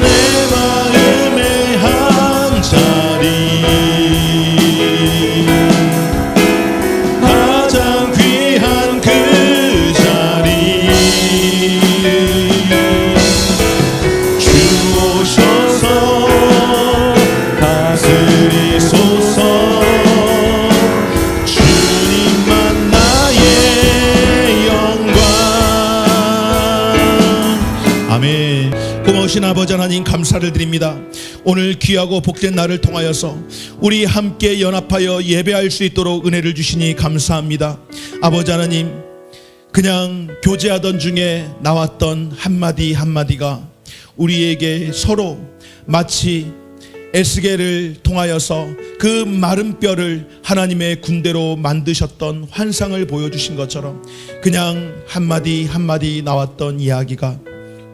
내 마음의 한 자리 가장 귀한 그 자리 주 오셔서 다스리소서. 주님만 나의 영광. 아멘. 고마우신 아버지 하나님 감사를 드립니다. 오늘 귀하고 복된 날을 통하여서 우리 함께 연합하여 예배할 수 있도록 은혜를 주시니 감사합니다. 아버지 하나님, 그냥 교제하던 중에 나왔던 한마디 한마디가 우리에게 서로 마치 에스겔을 통하여서 그 마른 뼈를 하나님의 군대로 만드셨던 환상을 보여주신 것처럼 그냥 한마디 한마디 나왔던 이야기가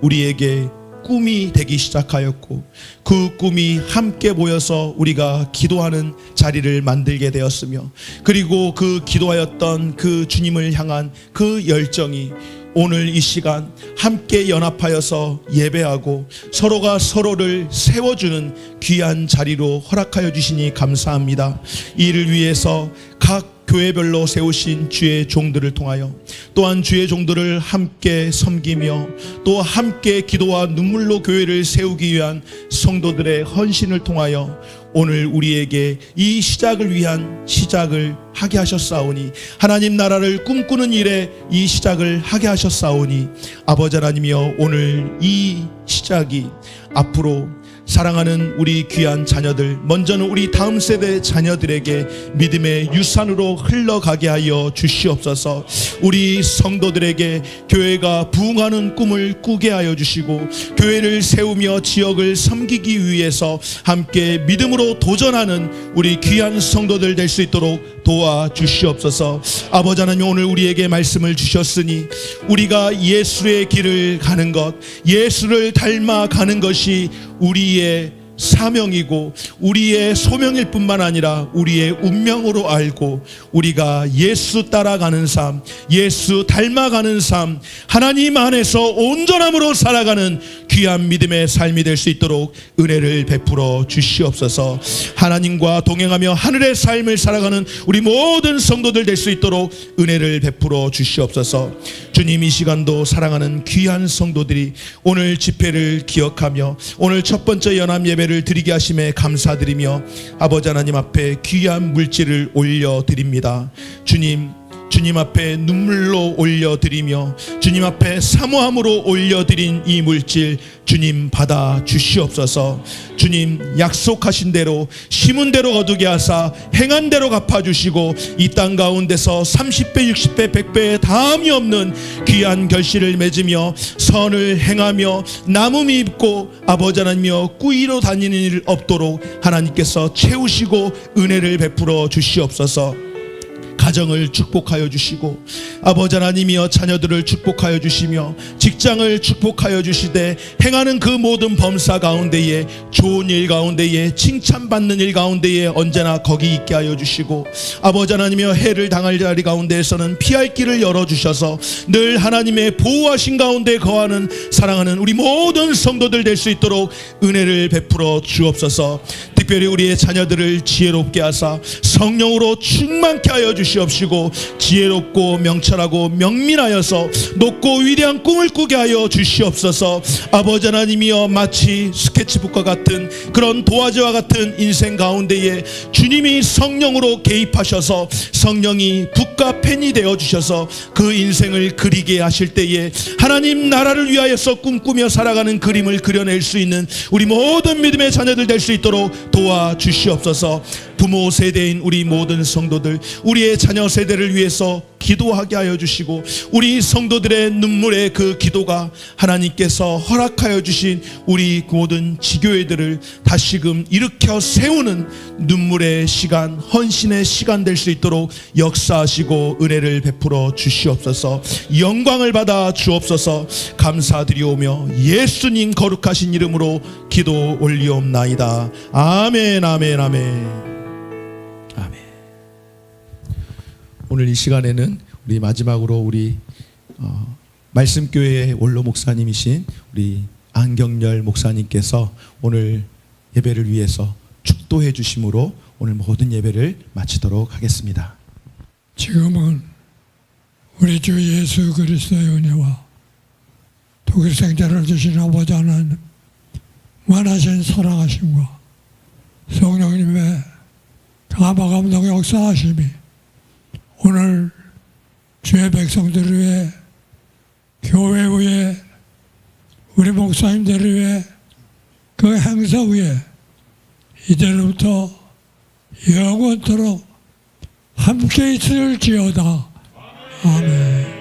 우리에게 꿈이 되기 시작하였고, 그 꿈이 함께 모여서 우리가 기도하는 자리를 만들게 되었으며, 그리고 그 기도하였던 그 주님을 향한 그 열정이 오늘 이 시간 함께 연합하여서 예배하고 서로가 서로를 세워주는 귀한 자리로 허락하여 주시니 감사합니다. 이를 위해서 각 교회별로 세우신 주의 종들을 통하여 또한 주의 종들을 함께 섬기며 또 함께 기도와 눈물로 교회를 세우기 위한 성도들의 헌신을 통하여 오늘 우리에게 이 시작을 위한 시작을 하게 하셨사오니, 하나님 나라를 꿈꾸는 일에 이 시작을 하게 하셨사오니, 아버지 하나님이여, 오늘 이 시작이 앞으로 사랑하는 우리 귀한 자녀들, 먼저는 우리 다음 세대 자녀들에게 믿음의 유산으로 흘러가게 하여 주시옵소서. 우리 성도들에게 교회가 부흥하는 꿈을 꾸게 하여 주시고, 교회를 세우며 지역을 섬기기 위해서 함께 믿음으로 도전하는 우리 귀한 성도들 될 수 있도록 도와주시옵소서. 아버지 하나님, 오늘 우리에게 말씀을 주셨으니 우리가 예수의 길을 가는 것, 예수를 닮아 가는 것이 우리의 사명이고 우리의 소명일 뿐만 아니라 우리의 운명으로 알고, 우리가 예수 따라가는 삶, 예수 닮아가는 삶, 하나님 안에서 온전함으로 살아가는 귀한 믿음의 삶이 될 수 있도록 은혜를 베풀어 주시옵소서. 하나님과 동행하며 하늘의 삶을 살아가는 우리 모든 성도들 될 수 있도록 은혜를 베풀어 주시옵소서. 주님, 이 시간도 사랑하는 귀한 성도들이 오늘 집회를 기억하며 오늘 첫 번째 연합 예배를 드리게 하심에 감사드리며 아버지 하나님 앞에 귀한 물질을 올려드립니다. 주님 앞에 눈물로 올려드리며 주님 앞에 사모함으로 올려드린 이 물질 주님 받아 주시옵소서. 주님, 약속하신 대로 심은 대로 거두게 하사 행한 대로 갚아주시고 이 땅 가운데서 30배 60배 100배의 다함이 없는 귀한 결실을 맺으며 선을 행하며 남음이 있고 아버지 하나님이여 꾸이로 다니는 일 없도록 하나님께서 채우시고 은혜를 베풀어 주시옵소서. 가정을 축복하여 주시고 아버지 하나님이여 자녀들을 축복하여 주시며 직장을 축복하여 주시되 행하는 그 모든 범사 가운데에 좋은 일 가운데에 칭찬받는 일 가운데에 언제나 거기 있게 하여 주시고 아버지 하나님이여 해를 당할 자리 가운데에서는 피할 길을 열어주셔서 늘 하나님의 보호하신 가운데 거하는 사랑하는 우리 모든 성도들 될 수 있도록 은혜를 베풀어 주옵소서. 특별히 우리의 자녀들을 지혜롭게 하사 성령으로 충만케 하여 주시옵시고 지혜롭고 명철하고 명민하여서 높고 위대한 꿈을 꾸게 하여 주시옵소서. 아버지 하나님이여 마치 스케치북과 같은 그런 도화지와 같은 인생 가운데에 주님이 성령으로 개입하셔서 성령이 붓과 펜이 되어 주셔서 그 인생을 그리게 하실 때에 하나님 나라를 위하여서 꿈꾸며 살아가는 그림을 그려낼 수 있는 우리 모든 믿음의 자녀들 될 수 있도록 도와주시옵소서. 부모 세대인 우리 모든 성도들 우리의 자녀 세대를 위해서 기도하게 하여 주시고 우리 성도들의 눈물의 그 기도가 하나님께서 허락하여 주신 우리 모든 지교회들을 다시금 일으켜 세우는 눈물의 시간 헌신의 시간 될 수 있도록 역사하시고 은혜를 베풀어 주시옵소서. 영광을 받아 주옵소서. 감사드리오며 예수님 거룩하신 이름으로 기도 올리옵나이다. 아멘 아멘 아멘. 오늘 이 시간에는 우리 마지막으로 우리 말씀교회의 원로 목사님이신 우리 안경렬 목사님께서 오늘 예배를 위해서 축도해 주심으로 오늘 모든 예배를 마치도록 하겠습니다. 지금은 우리 주 예수 그리스도의 은혜와 독일생자를 주신 아버지 하나님 만하신 사랑하심과 성령님의 감화 감동 역사하심이 오늘 주의 백성들을 위해 교회 위에 우리 목사님들을 위해 그 행사 위에 이제로부터 영원토록 함께 있을지어다. 아멘.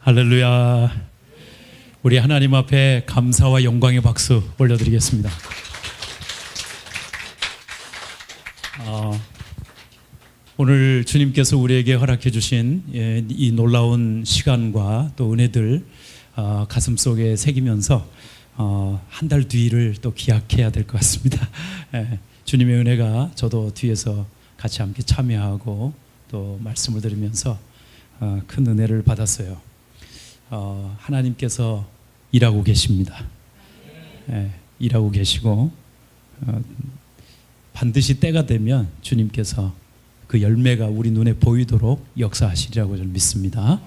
할렐루야. 우리 하나님 앞에 감사와 영광의 박수 올려드리겠습니다. 오늘 주님께서 우리에게 허락해 주신 이 놀라운 시간과 또 은혜들 가슴속에 새기면서 한 달 뒤를 또 기약해야 될 것 같습니다. 주님의 은혜가 저도 뒤에서 같이 함께 참여하고 또 말씀을 들으면서 큰 은혜를 받았어요. 하나님께서 일하고 계십니다. 일하고 계시고 반드시 때가 되면 주님께서 그 열매가 우리 눈에 보이도록 역사하시리라고 저는 믿습니다.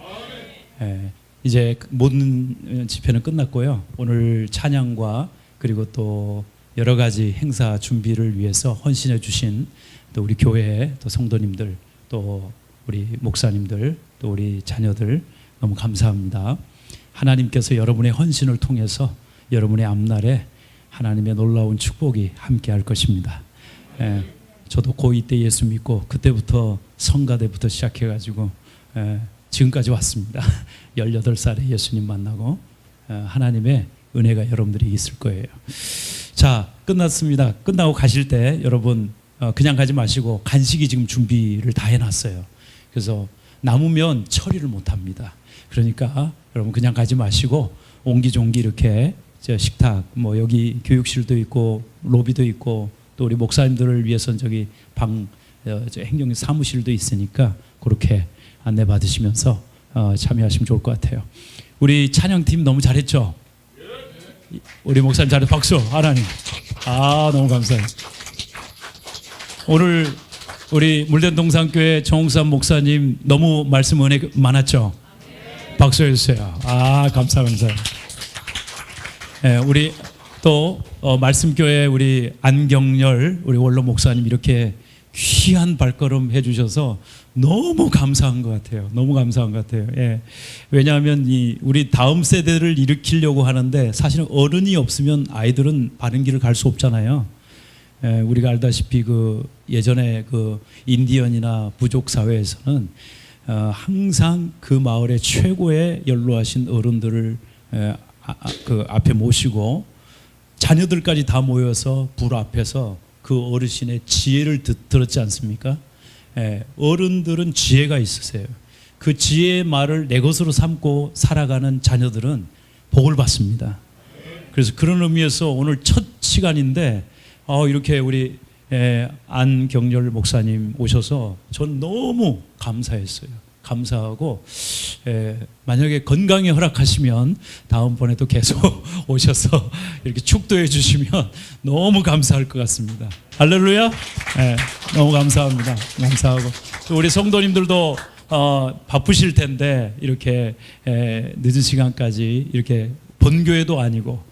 이제 모든 집회는 끝났고요. 오늘 찬양과 그리고 또 여러 가지 행사 준비를 위해서 헌신해 주신 또 우리 교회 또 성도님들 또 우리 목사님들 또 우리 자녀들 너무 감사합니다. 하나님께서 여러분의 헌신을 통해서 여러분의 앞날에 하나님의 놀라운 축복이 함께 할 것입니다. 저도 고2 때 예수 믿고 그때부터 성가대부터 시작해가지고 지금까지 왔습니다. 18살에 예수님 만나고 하나님의 은혜가 여러분들이 있을 거예요. 자, 끝났습니다. 끝나고 가실 때 여러분 그냥 가지 마시고 간식이 지금 준비를 다 해놨어요. 그래서 남으면 처리를 못합니다. 그러니까 여러분 그냥 가지 마시고 옹기종기 이렇게 식탁 뭐 여기 교육실도 있고 로비도 있고 또 우리 목사님들을 위해서는 저기 방 행정 사무실도 있으니까 그렇게 안내 받으시면서 참여하시면 좋을 것 같아요. 우리 찬양팀 너무 잘했죠? 우리 목사님 잘해 박수. 하나님 너무 감사해요. 오늘 우리 물den동산교회 정홍삼 목사님 너무 말씀 은혜 많았죠? 박수 해주세요. 감사해요. 우리 또 말씀교회 우리 안경렬 우리 원로 목사님 이렇게 귀한 발걸음 해주셔서 너무 감사한 것 같아요. 너무 감사한 것 같아요. 왜냐하면 우리 다음 세대를 일으키려고 하는데 사실은 어른이 없으면 아이들은 바른 길을 갈 수 없잖아요. 우리가 알다시피 그 예전에 그 인디언이나 부족 사회에서는 항상 그 마을의 최고의 연로하신 어른들을 그 앞에 모시고 자녀들까지 다 모여서 불 앞에서 그 어르신의 지혜를 들었지 않습니까? 어른들은 지혜가 있으세요. 그 지혜의 말을 내 것으로 삼고 살아가는 자녀들은 복을 받습니다. 그래서 그런 의미에서 오늘 첫 시간인데 이렇게 우리 안경렬 목사님 오셔서 전 너무 감사했어요. 감사하고 만약에 건강이 허락하시면 다음번에도 계속 오셔서 이렇게 축도해 주시면 너무 감사할 것 같습니다. 할렐루야. 너무 감사합니다. 감사하고 우리 성도님들도 바쁘실 텐데 이렇게 늦은 시간까지 이렇게 본교회도 아니고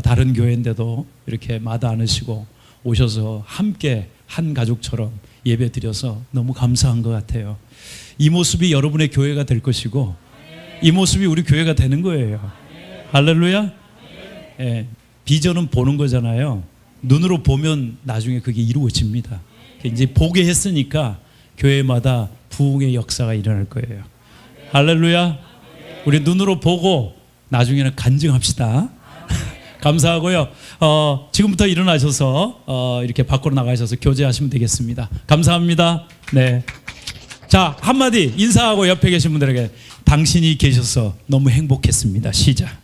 다른 교회인데도 이렇게 마다 않으시고 오셔서 함께 한 가족처럼 예배 드려서 너무 감사한 것 같아요. 이 모습이 여러분의 교회가 될 것이고 이 모습이 우리 교회가 되는 거예요. 할렐루야. 비전은 보는 거잖아요. 눈으로 보면 나중에 그게 이루어집니다. 이제 보게 했으니까 교회마다 부흥의 역사가 일어날 거예요. 할렐루야. 우리 눈으로 보고 나중에는 간증합시다. 감사하고요. 지금부터 일어나셔서 이렇게 밖으로 나가셔서 교제하시면 되겠습니다. 감사합니다. 네. 자, 한마디 인사하고 옆에 계신 분들에게 당신이 계셔서 너무 행복했습니다. 시작.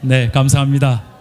네, 감사합니다.